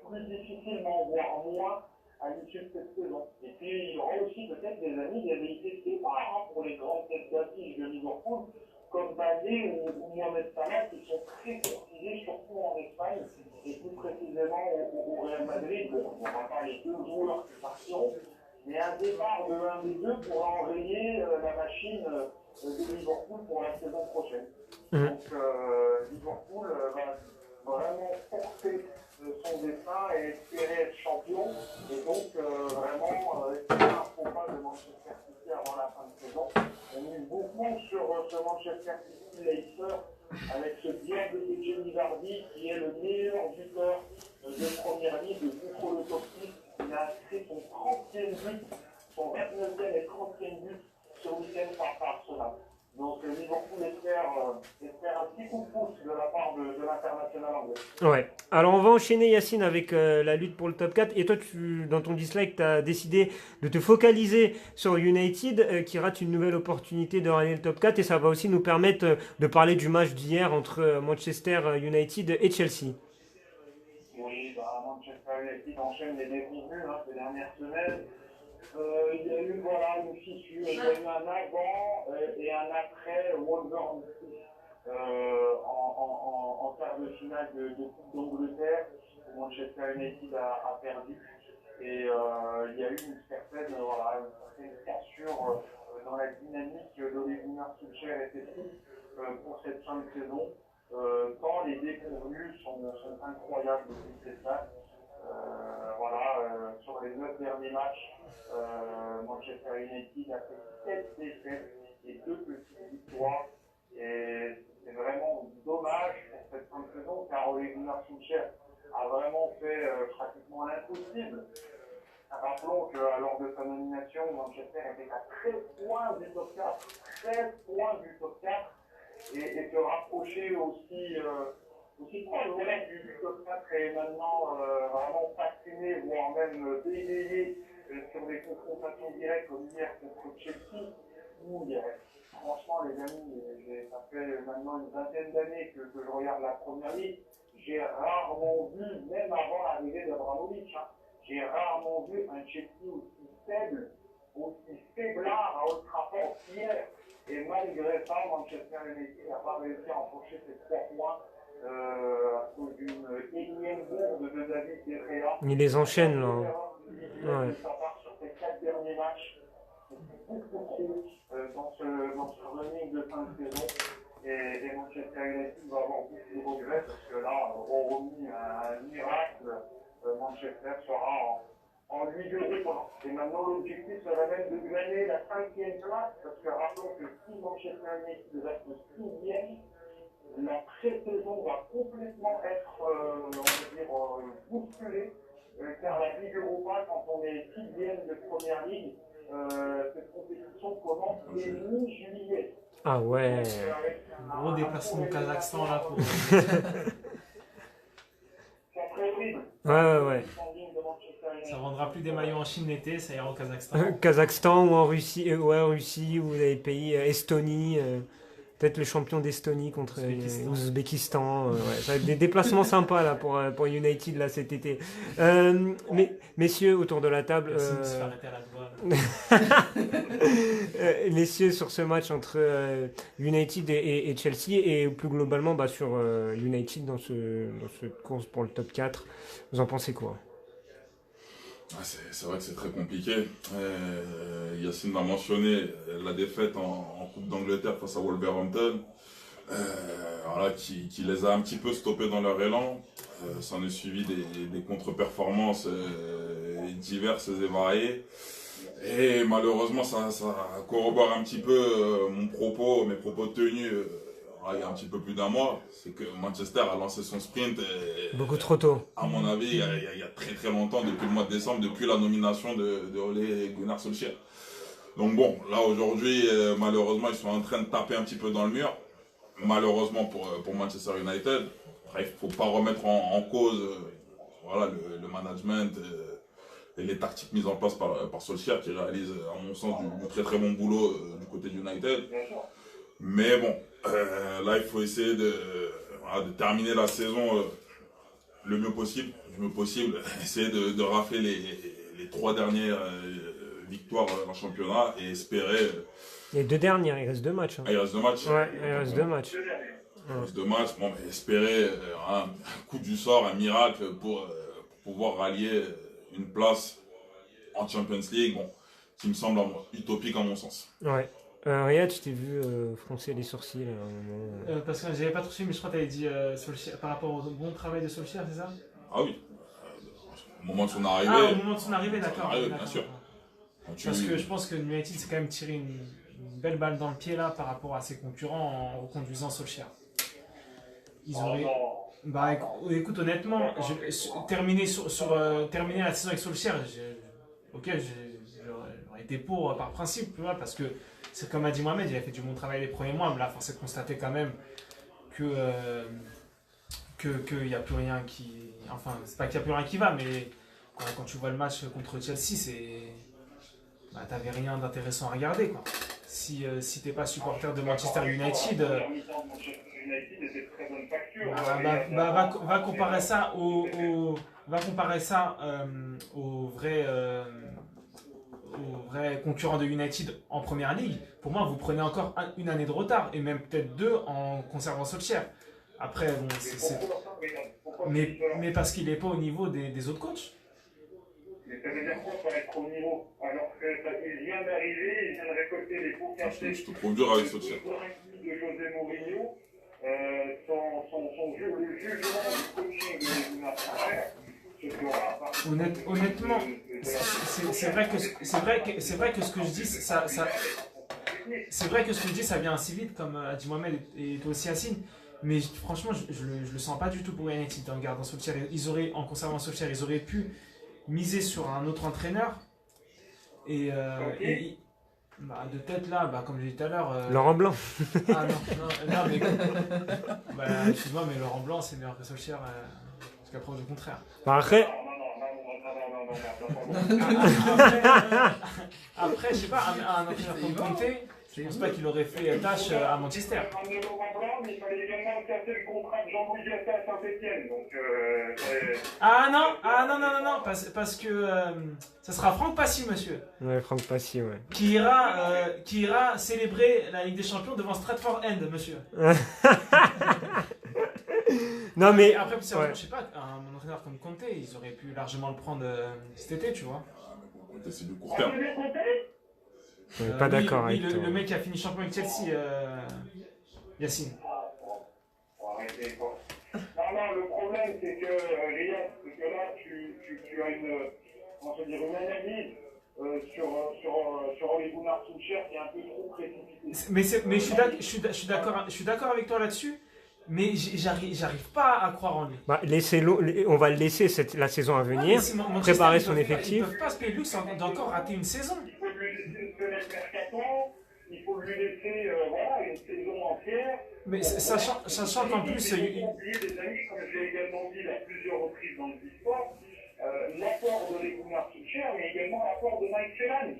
plus difficilement, voire moins, à l'issue de cette saison. Et puis il y aura aussi peut-être des amis des vérités de départ pour les grandes têtes d'affiche de Liverpool, comme Bané ou Mohamed Salah, qui sont très courtisés, surtout en Espagne, et plus précisément au Real Madrid. Bon, on n'aura pas les deux joueurs qui partiront, mais un départ de l'un des deux pourra enrayer la machine de Liverpool pour la saison prochaine. Donc Liverpool va vraiment forcer son destin et espérer être champion, et donc vraiment espérer un faux pas de Manchester City avant la fin de saison. On mise beaucoup sur ce Manchester City Leicester avec ce diable de Jenny Vardy qui est le meilleur buteur de première ligue contre le top 6. Il a inscrit son 30e but, son 29e et 30e but ce week-end face à Arsenal. Donc Liverpool espère un petit coup de pouce de la part de l'international anglais. Ouais. Alors on va enchaîner Yacine avec la lutte pour le top 4. Et toi, dans ton dislike, tu as décidé de te focaliser sur United qui rate une nouvelle opportunité de rallier le top 4. Et ça va aussi nous permettre de parler du match d'hier entre Manchester United et Chelsea. Oui, Manchester United enchaîne les déconvenus ces dernières semaines. Il y a eu une fissure, il y a eu un avant et un après Wolverhampton en quart de finale de Coupe d'Angleterre où Manchester United a perdu. Et il y a eu une certaine cassure dans la dynamique d'Ole Gunnar Solskjaer et pour cette fin de saison. Tant les déconvenus sont incroyables depuis cette date. Sur les 9 derniers matchs, Manchester United a fait 7 défaites et 2 petites victoires. Et c'est vraiment dommage pour cette fin de saison car Ole Gunnar Solskjaer a vraiment fait pratiquement l'impossible. Rappelons qu'à lors de sa nomination, Manchester était à 13 points du top 4. 13 points du top 4 et se rapprocher aussi proche du top 4 est maintenant vraiment fasciné, voire même bégayé sur des confrontations directes comme hier contre Chelsea, où franchement les amis, ça fait maintenant une vingtaine d'années que je regarde la première ligue, j'ai rarement vu, même avant l'arrivée d'Abramovich, j'ai rarement vu un Chelsea aussi faible, aussi faiblard à Old Trafford hier. Et malgré ça, Manchester United n'a pas réussi à empocher ses 3 points à cause d'une énième bourde de David De Gea. Il les enchaîne là. Ouais. Ça part sur ses 4 derniers matchs. Beaucoup trop dans ce running de fin de saison. Et Manchester United va avoir beaucoup de regrets parce que là, on remis un miracle. Manchester sera en Ligue Europa. Et maintenant, l'objectif serait même de gagner la 5e place, parce que rappelons que si Manchester United reste 6e, la pré-saison va complètement être, bousculée, car la Ligue Europa, quand on est 6e de première ligue, cette compétition commence dès mi-juillet. Ah ouais. Gros déplacement au Kazakhstan là pour. Ouais. Ça vendra plus des maillots en Chine l'été, ça ira au Kazakhstan. Kazakhstan ou en Russie, ou les pays Estonie, peut-être le champion d'Estonie contre Ouzbékistan. Ça va être des déplacements sympas là pour United là cet été. Mais messieurs autour de la table, messieurs sur ce match entre United et Chelsea et plus globalement sur United dans cette course pour le top 4, vous en pensez quoi? C'est vrai que c'est très compliqué. Yacine m'a mentionné la défaite en Coupe d'Angleterre face à Wolverhampton, qui les a un petit peu stoppés dans leur élan. S'en est suivi des contre-performances diverses et variées. Et malheureusement, ça corrobore un petit peu mes propos tenus il y a un petit peu plus d'un mois. C'est que Manchester a lancé son sprint. Beaucoup trop tôt. À mon avis, il y a très très longtemps, depuis le mois de décembre, depuis la nomination de Ole Gunnar Solskjaer. Donc bon, là aujourd'hui, malheureusement, ils sont en train de taper un petit peu dans le mur. Malheureusement pour Manchester United. Après, il ne faut pas remettre en cause le management et les tactiques mises en place par Solskjaer qui réalise, à mon sens, du très très bon boulot du côté d'United. Mais bon, là il faut essayer de terminer la saison le mieux possible, essayer de rafler les 3 dernières victoires en championnat et espérer... Les 2 dernières, il reste 2 matchs. Il reste 2 matchs. Ouais, il reste 2 matchs. Il reste 2 matchs, espérer un coup du sort, un miracle pour pouvoir rallier une place en Champions League, qui me semble utopique à mon sens. Ouais. Riyad, je t'ai vu froncer les sourcils à un moment. Parce que j'avais pas trop suivi, mais je crois que tu avais dit par rapport au bon travail de Solskjaer, c'est ça? Ah oui. Au moment de son arrivée. Ah, au moment de son arrivée, d'accord. Bien sûr. Parce que je pense que United s'est quand même tiré une belle balle dans le pied là par rapport à ses concurrents en reconduisant Solskjaer. ils auraient. Bah écoute, honnêtement, terminer la saison avec Solskjaer, j'aurais été pour par principe, tu vois, parce que c'est comme a dit Mohamed, il a fait du bon travail les premiers mois, mais là, force est de constater quand même qu'il n'y a plus rien qui. Enfin, c'est pas qu'il n'y a plus rien qui va, mais quand tu vois le match contre Chelsea, t'avais rien d'intéressant à regarder, quoi. Si t'es pas supporter de Manchester United. Va comparer ça au vrai concurrent de United en première ligue. Pour moi, vous prenez encore une année de retard et même peut-être 2 en conservant Solskjaer. Après, bon, mais parce qu'il n'est pas au niveau des autres coachs. Mais ça veut dire quoi pour être au niveau? Alors qu'il vient d'arriver, il vient de récolter les pots cassés. Je te trouve dur avec Solskjaer. De José Mourinho, le jugement du coaching de Gunnar Solskjaer se fera. Honnêtement, c'est vrai que ce que je dis, c'est vrai que ce que je dis, ça vient assez vite, comme a dit Mohamed et toi aussi Yacine. Mais franchement, je le sens pas du tout pour United en gardant Solskjaer. En conservant Solskjaer, ils auraient pu miser sur un autre entraîneur. Et de tête là, comme j'ai dit tout à l'heure. Laurent Blanc. Ah non, mais. Excuse-moi, mais Laurent Blanc, c'est meilleur que Solskjaer jusqu'à preuve du contraire. Après. Après, je sais pas, un entraîneur comme Conte, je pense pas qu'il aurait fait tâche à Manchester. Il fallait également casser le contrat de Jean-Louis Gasset à Saint-Etienne. Non, parce que ça sera Franck Passy, monsieur. Ouais, Franck Passy, ouais. Qui ira célébrer la Ligue des Champions devant Stratford End, monsieur. Non, mais. Après, je sais pas, un entraîneur comme Conte, ils auraient pu largement le prendre cet été, tu vois. Conte, c'est du court terme. Je suis pas d'accord avec toi. Le mec qui a fini champion avec Chelsea, Yacine. Arrêtez, quoi. Non, le problème, c'est que, Riyad, là, tu as une analyse sur Ole Gunnar Solskjaer qui est un peu trop précipitée. Mais je suis d'accord avec toi là-dessus, mais j'arrive pas à croire en lui. On va le laisser la saison à venir, préparer son effectif. Ils peuvent pas se payer le luxe d'encore rater une saison. Il faut lui laisser une fenêtre mercato, il faut lui laisser une saison entière. Mais sachant qu'en plus. Il faut oublier, les amis, comme je l'ai également dit à plusieurs reprises dans le sport, l'apport de Ole Gunnar Solskjaer, mais également l'apport de Mike Phelan,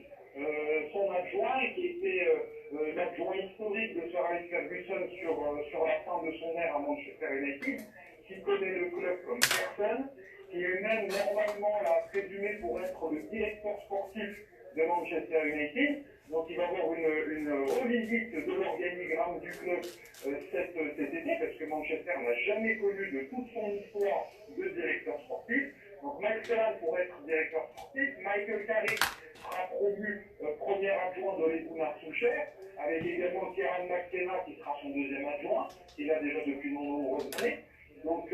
son adjoint, qui était l'adjoint historique de Sir Alex Ferguson sur la fin de son ère à Manchester United, qui connaît le club comme personne, qui est même normalement présumé pour être le directeur sportif de Manchester United. Donc il va avoir une revisite de l'organigramme du club cet été, parce que Manchester n'a jamais connu de toute son histoire de directeur sportif. Donc Mike Phelan pour être directeur sportif, Michael Carrick sera promu premier adjoint de Ole Gunnar Solskjaer, avec également Kieran McKenna qui sera son deuxième adjoint, qu'il a déjà depuis de nombreuses années. Donc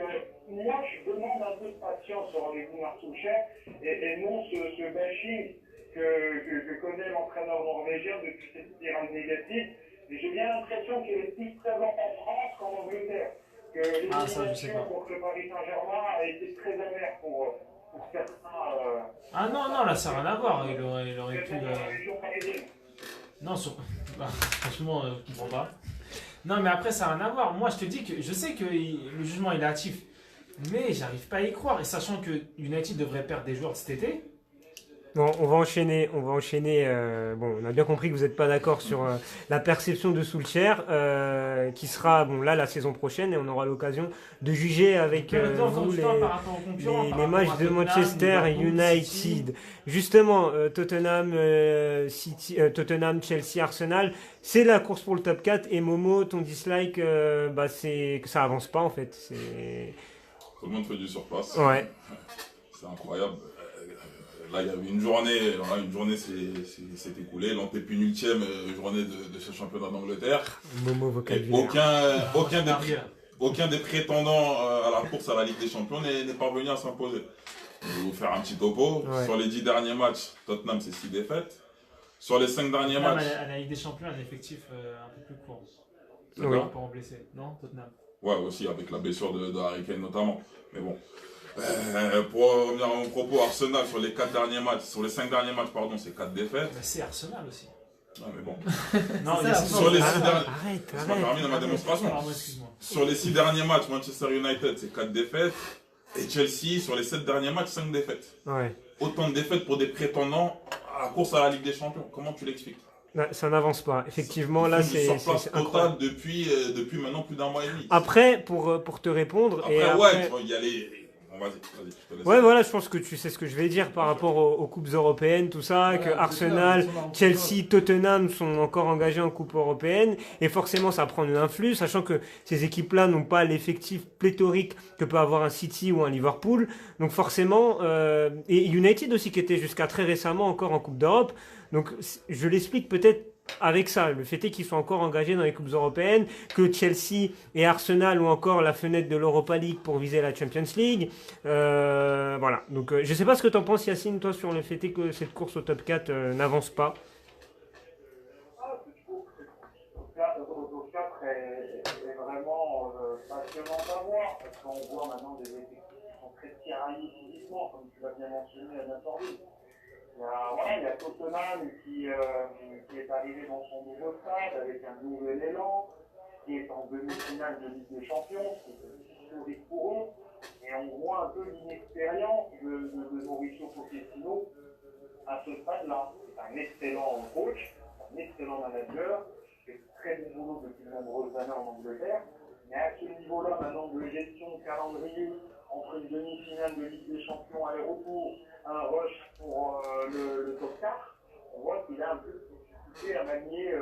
moi je demande un peu de patience sur Ole Gunnar Solskjaer et non ce bashing que connaît l'entraîneur norvégien depuis cette spirale négative. Et j'ai bien l'impression qu'elle est plus présente en France qu'en Angleterre. Que l'élimination contre le Paris Saint-Germain a été très amère pour certains. Ah non, là ça n'a rien à voir. Il aurait pu. Non, franchement, je comprends pas. Non, mais après ça n'a rien à voir. Moi je te dis que je sais que le jugement il est hâtif, mais j'arrive pas à y croire. Et sachant que United devrait perdre des joueurs cet été. Bon, on va enchaîner. On a bien compris que vous n'êtes pas d'accord sur la perception de Solskjaer, qui sera là la saison prochaine, et on aura l'occasion de juger avec vous les matchs de Manchester United. Justement, Tottenham, Chelsea, Arsenal, c'est la course pour le top 4. Et Momo, ton dislike, c'est que ça avance pas en fait. Tout le monde fait du surplace. Ouais. C'est incroyable. Là, il y avait une journée s'est écoulée, l'antépénultième journée de ce championnat d'Angleterre. Momo vocabulaire. Aucun des prétendants à la course à la Ligue des Champions n'est parvenu à s'imposer. Je vais vous faire un petit topo. Ouais. Sur les 10 derniers matchs, Tottenham, c'est 6 défaites. Sur les 5 derniers matchs... À la Ligue des Champions, un effectif un peu plus court. Oui. Pas en blessé, non, Tottenham. Ouais, aussi, avec la blessure de Harry Kane notamment. Mais bon. Pour revenir à mon propos, Arsenal, sur les 5 derniers matchs, pardon, c'est 4 défaites. Mais c'est Arsenal aussi. Non, mais bon. Non, C'est ça, Sur les 6 derniers... Arrête, C'est pas terminé ma démonstration. Pardon, excuse-moi. Sur les 6 derniers matchs, Manchester United, c'est 4 défaites. Et Chelsea, sur les 7 derniers matchs, 5 défaites. Ouais. Autant de défaites pour des prétendants à la course à la Ligue des Champions. Comment tu l'expliques? Ouais, ça n'avance pas. Effectivement, là, Ils font du c'est surplace incroyable. total depuis maintenant plus d'un mois et demi. Après, pour te répondre... Après, et ouais, après... tu vas y aller. Bon, vas-y, je te laisse. Ouais, voilà, je pense que tu sais ce que je vais dire par rapport aux coupes européennes, tout ça, que Arsenal, Chelsea, Tottenham sont encore engagés en coupe européenne, et forcément ça prend une influx, sachant que ces équipes-là n'ont pas l'effectif pléthorique que peut avoir un City ou un Liverpool, donc forcément, et United aussi qui était jusqu'à très récemment encore en Coupe d'Europe, donc je l'explique peut-être avec ça, le fait est qu'ils sont encore engagés dans les coupes européennes, que Chelsea et Arsenal ont encore la fenêtre de l'Europa League pour viser la Champions League. Voilà. Donc, je sais pas ce que tu en penses, Yacine, toi, sur le fait est que cette course au top 4 n'avance pas. Le 4 est vraiment passionnant à voir, parce qu'on voit maintenant des effectifs qui sont très tiraillés physiquement, comme tu l'as bien mentionné à Nathalie. Il y a Tottenham qui est arrivé dans son nouveau stade avec un nouvel élan, qui est en demi-finale de Ligue des Champions, c'est historique pour eux. Et on voit un peu l'inexpérience de Mauricio Pochettino à ce stade-là. C'est un excellent coach, un excellent manager, qui fait très bon boulot depuis de nombreuses années en Angleterre. Mais à ce niveau-là, maintenant, de gestion de calendrier, entre une demi-finale de Ligue des Champions aller-retour, un rush pour le top 4, on voit qu'il a un peu de difficulté à manier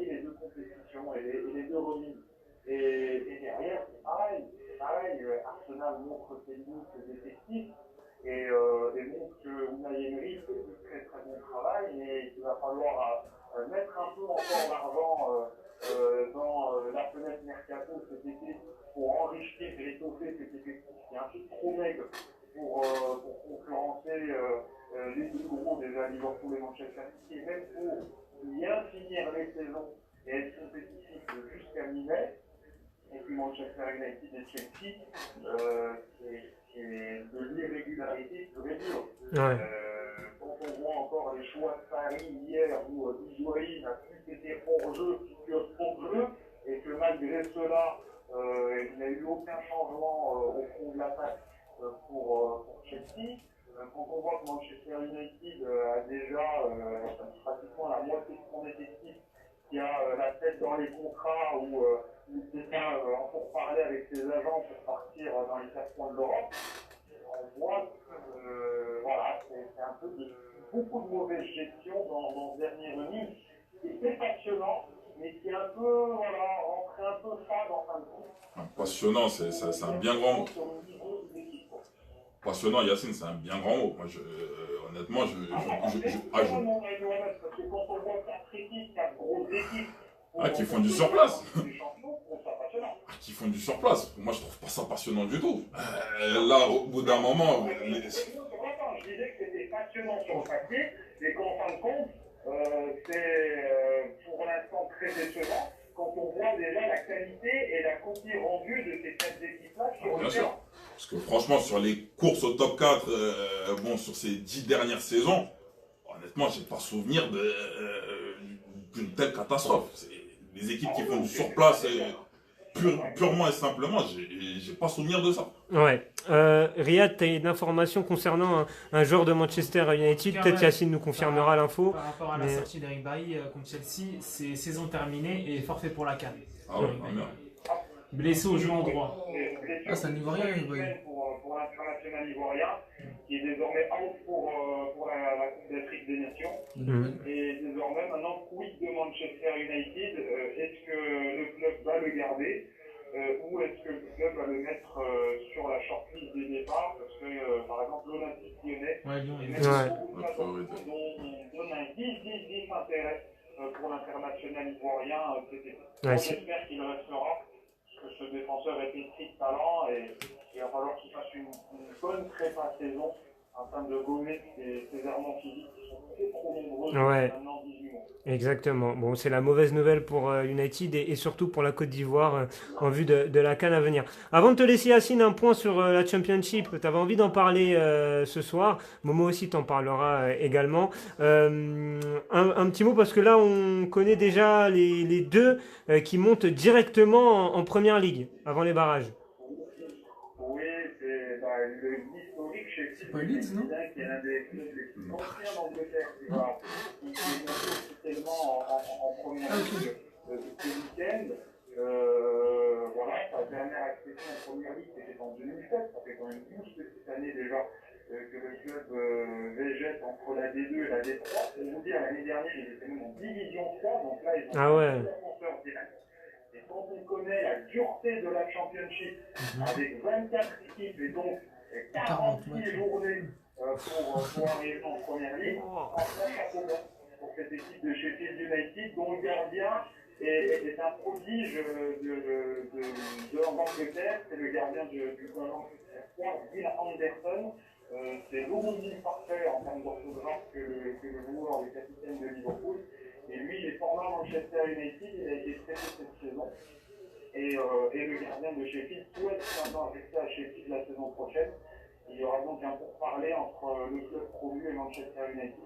les deux compétitions et les deux remises. Et derrière, c'est pareil. Arsenal montre ses limites d'effectifs et montre que Unai Emery fait du très très bon travail, mais il va falloir mettre un peu encore d'argent dans la fenêtre mercato cet été pour enrichir et étoffer cet effectif qui est un peu trop maigre pour concurrencer les deux gros déjà, Liverpool et Manchester City, et même pour bien finir les saisons et être compétitif jusqu'à mi-mai. Et puis Manchester United et Chelsea, c'est de l'irrégularité pure et dure. Ouais. Quand on voit encore les choix de Paris hier où Higuaín n'a plus été hors-jeu que hors-jeu, et que malgré cela, il n'y a eu aucun changement au fond de l'attaque pour Chelsea. Quand on voit que Manchester United a déjà pratiquement la moitié de son effectif qui a la tête dans les contrats ou quelqu'un en pourparlers avec ses agents pour partir dans les 4 coins de l'Europe, on voit que voilà, c'est un peu beaucoup de mauvaise gestion dans ce dernier remise. Et c'est passionnant, mais qui est un peu rentré un peu fade en fin de compte. Passionnant, c'est un bien grand mot. Passionnant, Yacine, c'est un bien grand mot. Moi, honnêtement, qui font du surplace. Qui font du surplace. Moi, je trouve pas ça passionnant du tout. Là, au bout d'un moment... Je disais que c'était passionnant sur le papier, et qu'en fin de compte, c'est pour l'instant très décevant quand on voit déjà la qualité et la copie rendue de ces 4 équipes-là sur le terrain. Parce que franchement, sur les courses au top 4, sur ces 10 dernières saisons, honnêtement, j'ai pas souvenir d'une telle catastrophe. Les équipes qui font du surplace, purement et simplement, j'ai pas souvenir de ça. Ouais. Riyad, tu as une information concernant un joueur de Manchester United, peut-être Yacine nous confirmera l'info. Par rapport à la sortie d'Eric Bailly contre Chelsea, c'est saison terminée et forfait pour la CAN. Ah ouais, merde. Blessé au genou droit. C'est un Ivoirien, pour l'international ivoirien, qui est désormais out pour la Coupe d'Afrique des Nations. Et désormais, maintenant, quid de Manchester United? Est-ce que le club va le garder ou est-ce que le club va le mettre sur la shortlist des départs? Parce que, par exemple, l'Olympique Lyonnais donne un 10 intérêt pour l'international ivoirien cet été. J'espère qu'il restera. Ce défenseur est écrit de talent et il va falloir qu'il fasse une bonne prépa saison afin de gommer ces errements physiques qui sont trop nombreux Ouais. depuis maintenant 18 mois. Exactement. Bon, c'est la mauvaise nouvelle pour United et surtout pour la Côte d'Ivoire en vue de la CAN à venir. Avant de te laisser, Yacine, un point sur la Championship. Tu avais envie d'en parler ce soir. Momo aussi t'en parlera également. Un petit mot parce que là, on connaît déjà les deux qui montent directement en Première Ligue avant les barrages. Oui, c'est l'historique chez C'est pas Leeds, non? qui est l'un des clubs les plus anciens d'Angleterre, qui est monté officiellement en première ligue ce week-end. Voilà, sa dernière accession en première ligue, c'était en 2007. Ça fait quand même 12 petites années déjà que le club végète entre la D2 et la D3. Pour vous dire, l'année dernière, ils étaient même en division 3, donc là, ils ont un défenseur direct. Et quand on connaît la dureté de la Championship, avec 24 équipes et donc 46 journées pour arriver en première ligue, franchement, chapeau bas pour cette équipe de Sheffield United, dont le gardien est un prodige de l'Angleterre. C'est le gardien du Manchester, Bill Anderson. C'est l'homonyme parfait en termes d'orthographe que le joueur, le capitaine de Liverpool. Et lui, il est formé à Manchester United, il a été traité cette saison. Et le gardien de Sheffield souhaite maintenant rester à Sheffield la saison prochaine. Il y aura donc un pourparler entre le club promu et Manchester United.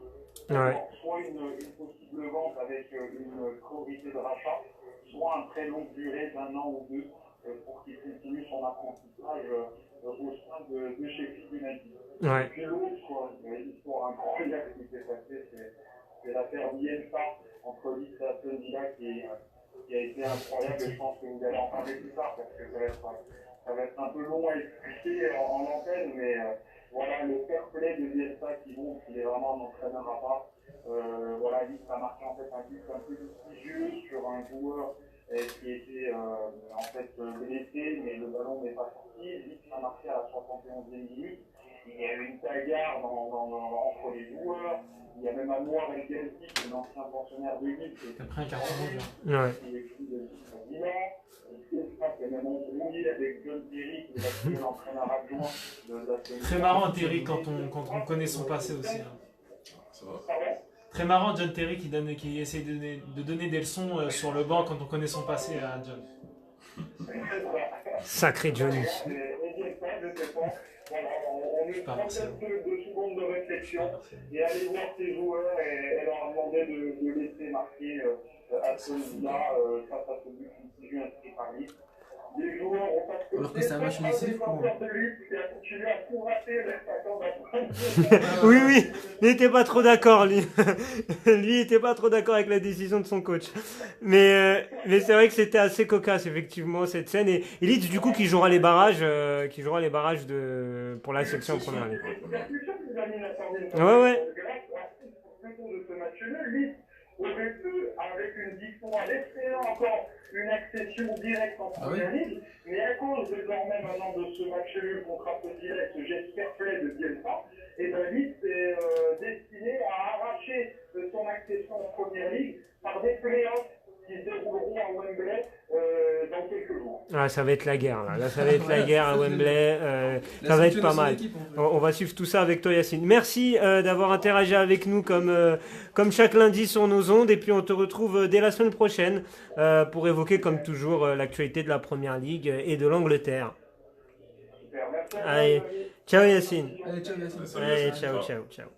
Ouais. Soit une possible vente avec une priorité de rachat, soit un très longue durée d'1 an ou 2 pour qu'il continue son apprentissage au sein de Sheffield United. Ouais. Et puis l'autre, l'histoire incroyable qui s'est passée, c'est l'affaire Bielsa entre Leeds et Aston Villa qui a été incroyable, et je pense que vous allez en parler plus tard parce que ça va être un peu long à expliquer en antenne, mais voilà, le fair play de Bielsa qui montre qu'il est vraiment un entraîneur à part. Voilà, Leeds a marqué en fait un but un peu litigieux sur un joueur qui était en fait blessé, mais le ballon n'est pas sorti. Leeds a marqué à la 71e minute. Il y a eu une bagarre entre les joueurs. Il y a même Amour El Gelsi, qui est l'ancien pensionnaire de Leeds. Après un carton rouge. Ouais. Il est écrit de Milan. C'est même embrouillé avec John Terry, qui est l'entraîneur adjoint de la. Très marrant Terry quand on connaît son passé aussi. Ça va. Très marrant John Terry qui essaye de donner des leçons sur le banc quand on connaît son passé à John. Sacré Johnny. On est 37 de secondes de réflexion et aller voir ses joueurs et leur demander de laisser marquer Aston Villa face à ce but qui fut inscrit par Leeds. Les joueurs ont pas de Alors que c'est un match décisif pour eux. Oui, oui, il n'était pas trop d'accord, lui. Lui, il n'était pas trop d'accord avec la décision de son coach. Mais c'est vrai que c'était assez cocasse, effectivement, cette scène. Et Leeds, du coup, qui jouera les barrages, pour la section en première ligue. Ouais. De ce match nul, Leeds aurait pu, avec une victoire, espérer encore une accession directe en première ligue, mais à cause désormais maintenant de ce match nul contre Aston Villa, ce geste fair play de Bielsa, et Leeds est destiné à arracher son accession en première ligue par des playoffs qui se dérouleront à Wembley dans quelques jours. Ah, ça va être la guerre, là. Là, ça va être la guerre à Wembley. Ça va être pas mal. On va suivre tout ça avec toi, Yacine. Merci d'avoir interagi avec nous comme chaque lundi sur nos ondes. Et puis, on te retrouve dès la semaine prochaine pour évoquer, comme toujours, l'actualité de la Première Ligue et de l'Angleterre. Allez, ciao, Yacine. Allez, ciao, Yacine. Allez, ciao.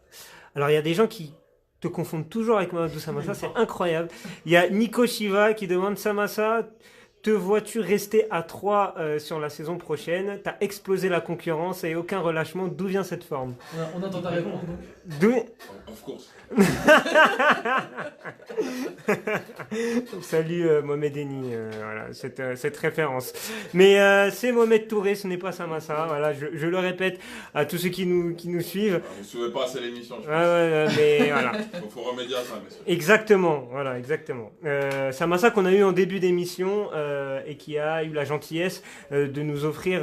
Alors, il y a des gens qui te confondent toujours avec Mamadou Samassa, c'est incroyable. Il y a Nico Shiva qui demande: Samassa, te vois-tu rester à 3 sur la saison prochaine? T'as explosé la concurrence et aucun relâchement. D'où vient cette forme? On entend ta réponse. D'où... Of course. Salut Mohamed Eni, voilà, cette référence. Mais c'est Mohamed Touré, ce n'est pas Samassa. Voilà, je le répète à tous ceux qui nous suivent. Vous ne suivez pas assez l'émission, je pense. Ouais, mais voilà. Il faut remédier à ça, messieurs. Exactement. Samassa qu'on a eu en début d'émission et qui a eu la gentillesse de nous offrir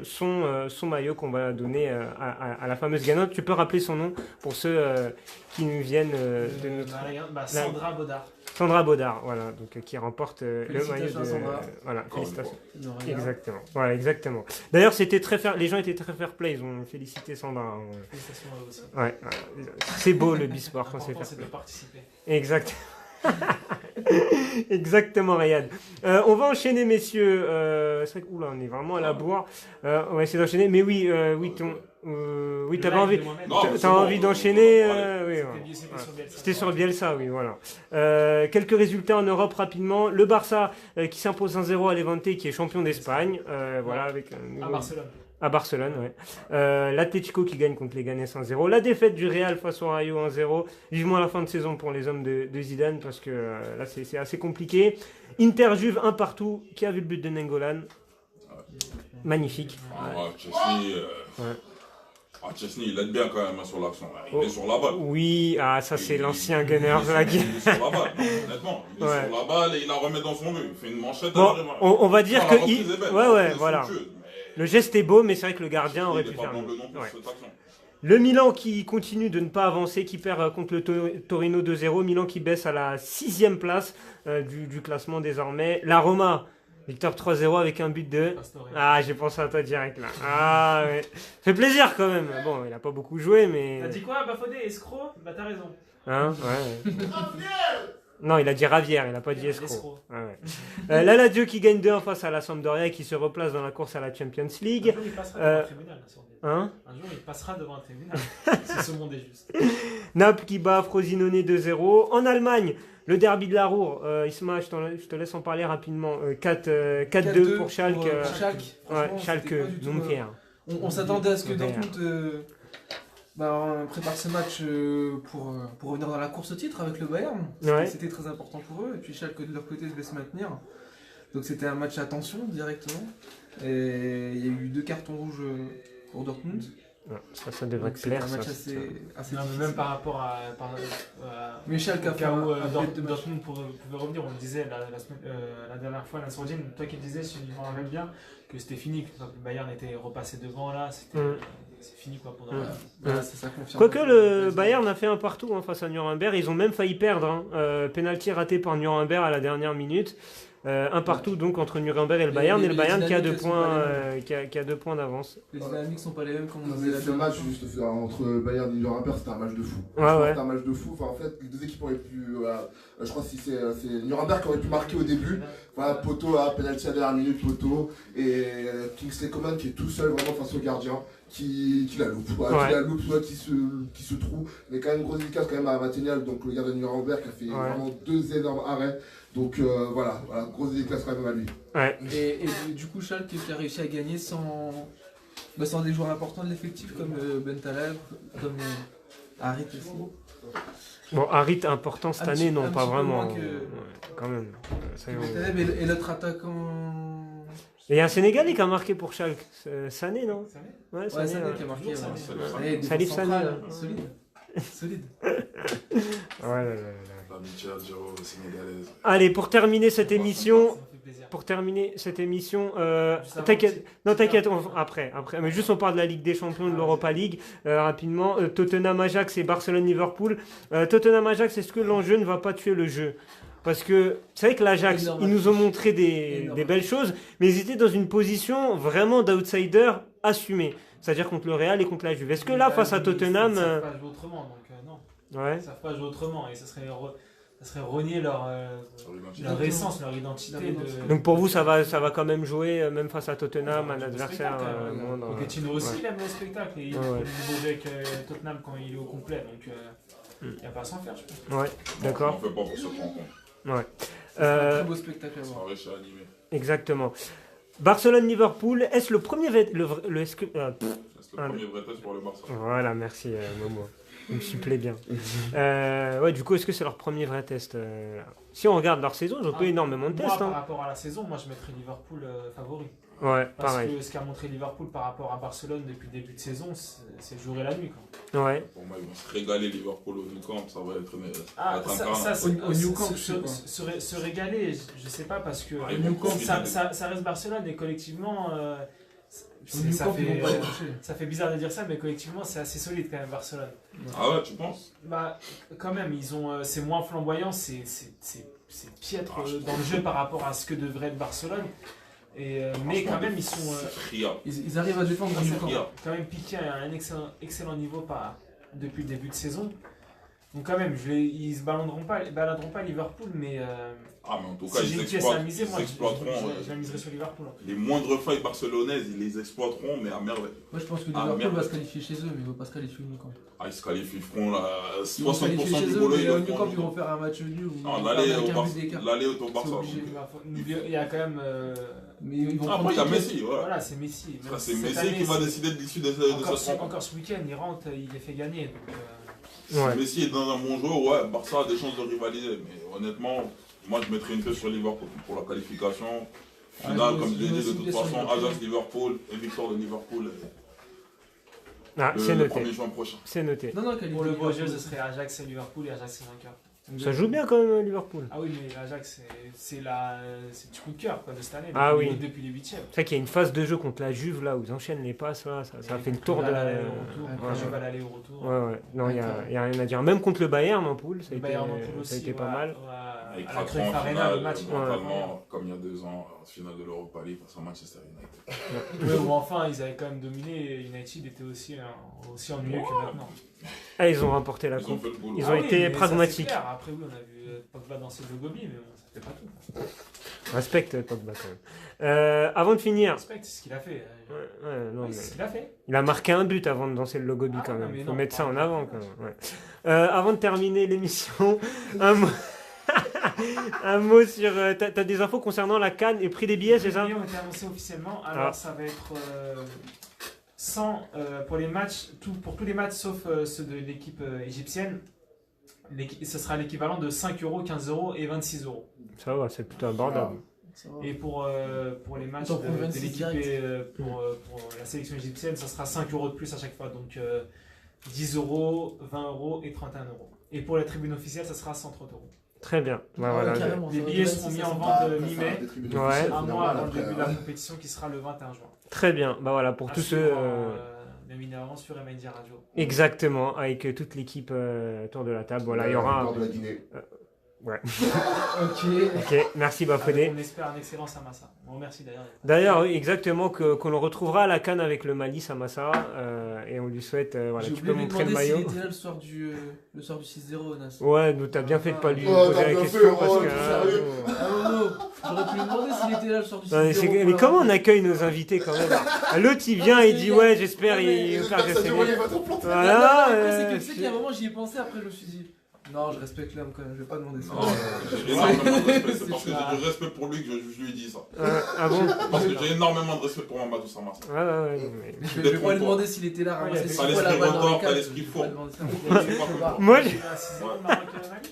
son maillot qu'on va donner à la fameuse gagnante. Tu peux rappeler son nom pour ceux qui nous viennent de notre... Sandra Baudard. Sandra Baudard, voilà, donc qui remporte le maillot Félicitations de. à Sandra. Voilà, Encore une félicitations. De rien. Exactement. Voilà, exactement. D'ailleurs, les gens étaient très fair play, ils ont félicité Sandra. Hein. Félicitations à eux aussi. Ouais, c'est beau le bisport quand c'est L'important, fair c'est play. de participer. Exact. Exactement, Rayad. On va enchaîner, messieurs. C'est vrai que, oula, on est vraiment à la bourre. On va essayer d'enchaîner. Mais oui, oui, t'avais envie. Non, mais T'as c'est bon, envie on d'enchaîner va en parler. oui, C'était ouais. bien, c'était sur Bielsa. C'était sur Bielsa, oui, voilà. Quelques résultats en Europe rapidement. Le Barça qui s'impose 1-0 à Levante, qui est champion d'Espagne. Voilà, avec un À nouveau- Barcelone. À Barcelone, ouais. L'Atlético qui gagne contre les Leganés 1-0. La défaite du Real face au Rayo 1-0. Vivement la fin de saison pour les hommes de Zidane parce que là c'est assez compliqué. Inter Juve 1 partout. Qui a vu le but de Nengolan? Magnifique. Chesney, Ouais. Chesney, il aide bien quand même hein, sur l'action. Il Oh. est sur la balle. Oui, ah ça c'est Il- l'ancien il- Gunners il est là sur- qui... Il est sur la balle, honnêtement. Il est Ouais. sur la balle et il la remet dans son but. Il fait une manchette. Bon, elle arrive à- on va dire Ah, que... la reprise est belle, Ouais, la ouais, reprise est voilà. somptueuse, mais Le geste est beau, mais c'est vrai que le gardien aurait il est pu pas faire blanc mieux. bleu non plus Ouais. sur cette action. Le Milan qui continue de ne pas avancer, qui perd contre le Torino 2-0. Milan qui baisse à la 6e place du classement désormais. La Roma, victoire 3-0 avec un but de... Pastore. Ah, j'ai pensé à toi direct là. Ah, ouais. Ça fait plaisir quand même. Bon, il a pas beaucoup joué, mais... T'as dit quoi, Bafodé, escroc? Bah t'as raison. Hein, ouais. Non, il a dit Ravière, il a pas dit escroc. Escroc. Ouais, ouais. La Lazio qui gagne 2-1 face à la Sampdoria et qui se replace dans la course à la Champions Un League. jour il passera devant un tribunal. la soirée. Hein? Un jour il passera devant un tribunal. Si ce monde est juste. Naples qui bat Frosinone 2-0. En Allemagne, le derby de la Ruhr. Isma, je te laisse en parler rapidement. 4-2 pour Schalke. Schalke. Ouais, Franchement, Schalke, c'était pas du tout, Nunker. On s'attendait à ce que Ouais. Dortmund prépare ce match pour revenir dans la course au titre avec le Bayern. Ouais. C'était très important pour eux. Et puis Schalke de leur côté devait se maintenir. Donc c'était un match à tension directement. Et il y a eu 2 cartons rouges pour Dortmund. Ouais, ça devrait Donc te c'était plaire. un Ça, match ça. assez Non, mais difficile. même par rapport à. Mais Schalke a au fait cas où un bête de match. Dortmund pouvait revenir, on le disait la dernière fois, la sourdine, toi qui disais, si je me rappelle bien, que c'était fini, que le Bayern était repassé devant là, c'était. C'est fini quoi pour Dortmund. Voilà, c'est ça confirme. Quoique le Bayern a fait un partout face à Nuremberg, ils ont même failli perdre. Penalty raté par Nuremberg à la dernière minute. Un partout donc entre Nuremberg et le Bayern, et le les Bayern qui a 2 dynamiques, elles sont points, pas qui a 2 points d'avance. Les dynamiques sont pas les mêmes comme on Non, disait mais la ce dernière match fois. juste entre le Bayern et Nuremberg, c'était un match de fou. Ouais, Franchement, ouais. C'était un match de fou. Enfin, en fait, les deux équipes auraient pu. Je crois que c'est Nuremberg qui aurait pu marquer au début. Voilà, poteau à penalty à la dernière minute, poteau. Et Kingsley Coman qui est tout seul vraiment face au gardien, qui la loupe. Voilà, Ouais. Qui la loupe, soit qui se trouve. Mais quand même, grosse dédicace quand même à Mattenial, donc le gardien de Nuremberg qui a fait Ouais. vraiment 2 énormes arrêts. Donc voilà, grosse dédicace quand même à lui. Ouais. Et du coup, Schalke qui a réussi à gagner sans des joueurs importants de l'effectif comme Bentaleb, comme Harit aussi. Bon, Harit important cette Un année, petit- non, un pas petit peu vraiment. moins que- Ouais, quand même. Ça y est, Bentaleb et l'autre attaquant. Et il y a un Sénégalais qui a marqué pour Schalke. Sané, non? Ça Ouais, Ouais, Sané. Sané Ouais. qui a marqué. Toujours Sané. Ouais, défense Salif Sané, centrale, là. Solide. Solide. Ouais, là, là, là. L'amitié algéro sénégalaise. Allez, pour terminer cette émission, Ça me fait plaisir. Pour terminer cette émission, Juste avant, t'inquiète, non c'est- t'inquiète, après, mais juste on parle de la Ligue des Champions, de l'Europa League, rapidement, Tottenham-Ajax et Barcelone-Liverpool. Tottenham-Ajax, est-ce que l'enjeu ne va pas tuer le jeu? Parce que c'est vrai que l'Ajax, Énorme ils nous ont affiche. montré des Énorme belles choses, mais ils étaient dans une position vraiment d'outsider assumée, c'est-à-dire contre le Real et contre la Juve. Est-ce que là, face à Tottenham... Ils savent pas jouer autrement, donc non. Ouais. Ils savent pas jouer autrement et ça serait renier leur essence, leur identité. De... Donc pour vous, ça va quand même jouer, même face à Tottenham, un Le adversaire spectacle, moindre. Pochettino aussi, Ouais. il aime le spectacle et il Ouais, ouais. joue avec Tottenham quand il est au complet, donc il n'y a pas à s'en faire, je pense. Ouais, d'accord. On fait pas pour se prendre compte. Ouais. C'est un très beau spectacle à Ça voir. riche à animer. Exactement. Barcelone-Liverpool, est-ce le premier... est-ce que... C'est le premier vrai test pour le Barça. Voilà, merci Momo. Il me supplée bien. Ouais, du coup, est-ce que c'est leur premier vrai test Si on regarde leur saison, ils ont fait énormément de Moi, tests. par Hein. rapport à la saison, moi je mettrais Liverpool favori. Ouais, Parce pareil. que ce qu'a montré Liverpool par rapport à Barcelone depuis le début de saison, c'est le jour et la nuit. Quoi. Ouais. Pour moi, ils vont se régaler Liverpool au Nou Camp, ça va être Ah, un ça, carnage. Au Nou Camp, je sais pas. se régaler, je sais pas, parce que Ah, ils vont ça, profiter. ça reste Barcelone et collectivement, Ça Camp, ils vont fait, pas les toucher. ça fait bizarre de dire ça, mais collectivement, c'est assez solide quand même, Barcelone. Ah ouais, tu penses? Bah, quand même, c'est moins flamboyant, c'est piètre dans le jeu par rapport à ce que devrait être Barcelone. Mais quand même, ils sont Ils arrivent à défendre dans le camp. quand même piqués à un excellent niveau depuis le début de saison. Donc quand même, ils ne se baladeront pas Liverpool, mais Ah, mais en tout cas, si j'ai ils une pièce à miser, ils moi, exploiteront. je la miserai sur Liverpool. Les moindres failles barcelonaises, ils les exploiteront, mais à merveille. Moi, je pense que Ah, Liverpool merde. va se qualifier chez eux, mais ils vont pas se qualifier au Nou Camp. Ah, ils se qualifieront là, Ils vont se 60% qualifier chez du eux, boulot, mais ils au le Nou Camp, feront. ils vont faire un match nul. Ou Non, avec l'aller un but d'écart. au Barça. obligé. Il y a quand même. Mais ils vont Après, il y a prendre Messi, ouais. Voilà, c'est Messi. Même C'est cette Messi année, qui va c'est- décider de l'issue de cette rencontre. Encore ce week-end, il rentre, il les fait gagner. Donc, Si Ouais. Messi est dans un bon jeu, ouais, Barça a des chances de rivaliser. Mais honnêtement, moi je mettrais une pièce sur Liverpool pour la qualification. Finale, je comme je l'ai dit, mets de aussi une toute pièce sur façon, Liverpool. Ajax-Liverpool et victoire de Liverpool Ah, c'est le noté. 1er juin prochain. C'est noté. Non, non, pour le beau jeu, ce serait Ajax et Liverpool et Ajax est vainqueur. Ça joue bien quand même, Liverpool. Ah oui, mais Ajax, c'est du coup de cœur quoi, de cette année. Ah oui. Depuis les huitièmes. C'est vrai qu'il y a une phase de jeu contre la Juve là où ils enchaînent les passes là, ça a fait le tour de la. La Ouais. Juve va l'aller au retour. Ouais, ouais. Non, il y a rien à dire. Même contre le Bayern en poule, ça a Le été, Bayern en poule ça a aussi, été pas mal. Avec À la Macron Cruyff en Arena, finale, le match. mentalement, comme il y a 2 ans, en finale de l'Europa League face à Manchester United. Ouais, ou enfin, ils avaient quand même dominé. Et United était aussi ennuyeux que maintenant. Ah, ils ont remporté la Ils ont coupe. fait le boulot. Ils ont été mais ça, c'est pragmatiques. clair. Après, oui, on a vu Pogba danser le gobi, mais bon, ça fait pas tout. Respecte Pogba quand même. Avant de finir. Respecte ce qu'il a fait. Ouais, non, Oui, mais- c'est ce qu'il a fait. Il a marqué un but avant de danser le logo bi Ah, quand non, même. mais Il faut non, mettre ça pas- en avant quand même. Ouais. Avant de terminer l'émission, un mot... un mot sur. T'as des infos concernant la CAN et prix des billets, c'est Les ça? billets ont été annoncés officiellement. Alors, Ah. ça va être 100 pour les matchs, pour tous les matchs sauf ceux de l'équipe égyptienne. Ce sera l'équivalent de 5 €, 15 € et 26 €. Ça va, c'est plutôt abordable. Ça va. Et pour les matchs T'en prends de 26 l'équipe direct. pour la sélection égyptienne, ça sera 5 € de plus à chaque fois. Donc 10 €, 20 € et 31 €. Et pour la tribune officielle, ça sera 130 €. Très bien. Bah, Ah, voilà. carrément, Les ça va billets de seront 26 mis à en 100. vente mi-mai, Ouais. un mois avant le début de la compétition qui sera le 21 juin. Très bien. Bah voilà, pour tous ceux. Éminemment sur MND Radio. Exactement, avec toute l'équipe autour de la table. Voilà, il y aura. de la Guinée. Ouais. Ok. Ok, merci Bafodé. On espère un excellent Samassa. On remercie d'ailleurs. D'ailleurs, oui, exactement, qu'on le retrouvera à la CAN avec le Mali Samassa. Et on lui souhaite. Voilà, J'ai tu peux oublié de lui montrer le demander maillot. s'il était là le soir du 6-0, Nas. Ouais, nous t'as bien fait de pas lui Ouais, poser t'as la bien question fait, parce oh, que. t'es sérieux. Ah non, j'aurais pu lui demander s'il était là le soir du 6-0. Non, mais comment on accueille nos invités quand même? L'autre il vient et il dit ouais, j'espère il va faire Ça que dure, il va te planter. Voilà. Après, c'est qu'il y a un moment, j'y ai pensé, après, je me suis dit, non, je respecte l'homme quand même, je vais pas demander ça. Non, j'ai énormément de respect. C'est parce que j'ai du respect pour lui que je lui dis ça. Ah bon? Parce que j'ai énormément de respect pour Mamadou Samassa. Ouais, ouais, non, mais- Je vais pas lui demander s'il était là, ramasser Ouais, six t'as fois la l'esprit balle dans retors, les t'as cages. l'esprit Je vais faux. pas demander ça. Moi, Il y a un 6-0 au Maroc et le Mali.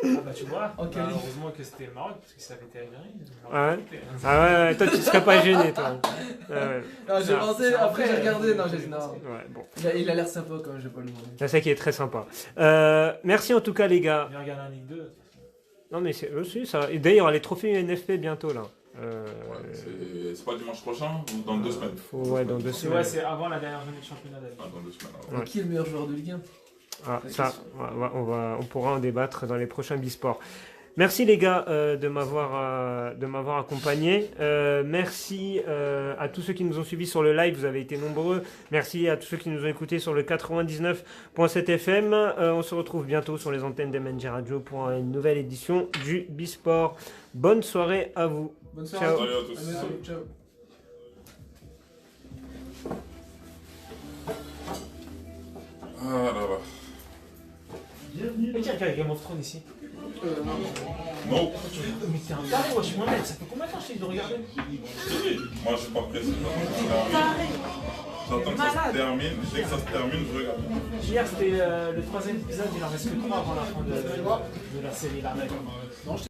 Ah bah tu vois, En quali. heureusement que c'était le Maroc, parce que ça avait été Algérie. Ah ouais. Ah ouais, toi tu serais pas gêné toi. Ouais, ouais. Non, j'ai Ça, pensé, après j'ai regardé, non, j'ai dit non. Ouais, bon. Il a l'air sympa quand même, je vais pas lui demander. C'est ça qui est très sympa. Merci en tout cas les gars. Viens regarder un Ligue 2. Non mais c'est aussi ça. Et d'ailleurs les trophées UNFP bientôt là. Ouais, c'est pas dimanche prochain ou dans 2 semaines? Ouais, dans 2 C'est semaines. ouais, c'est avant la dernière journée de championnat d'année. Ah, dans 2 semaines. Ouais. Qui est le meilleur joueur de Ligue 1? Ah, ça, on pourra en débattre dans les prochains Bisports. Merci les gars de m'avoir accompagné. Merci à tous ceux qui nous ont suivis sur le live, vous avez été nombreux. Merci à tous ceux qui nous ont écoutés sur le 99.7 FM. On se retrouve bientôt sur les antennes d'MNG Radio pour une nouvelle édition du Bisport. Bonne soirée à vous. Bonne soirée. Ciao. Salut à tous. À bientôt. Ciao. Ah là là. Et tiens, regarde Game of Thrones ici. Non, Mais t'es un taré, wesh, Mohamed, ça fait combien de temps que je t'ai dit de regarder? moi je suis pas pressé. J'attends que ça se termine. Dès que ça se termine, je regarde. Hier c'était le 3e épisode, il en reste que 3 avant la fin de la série là.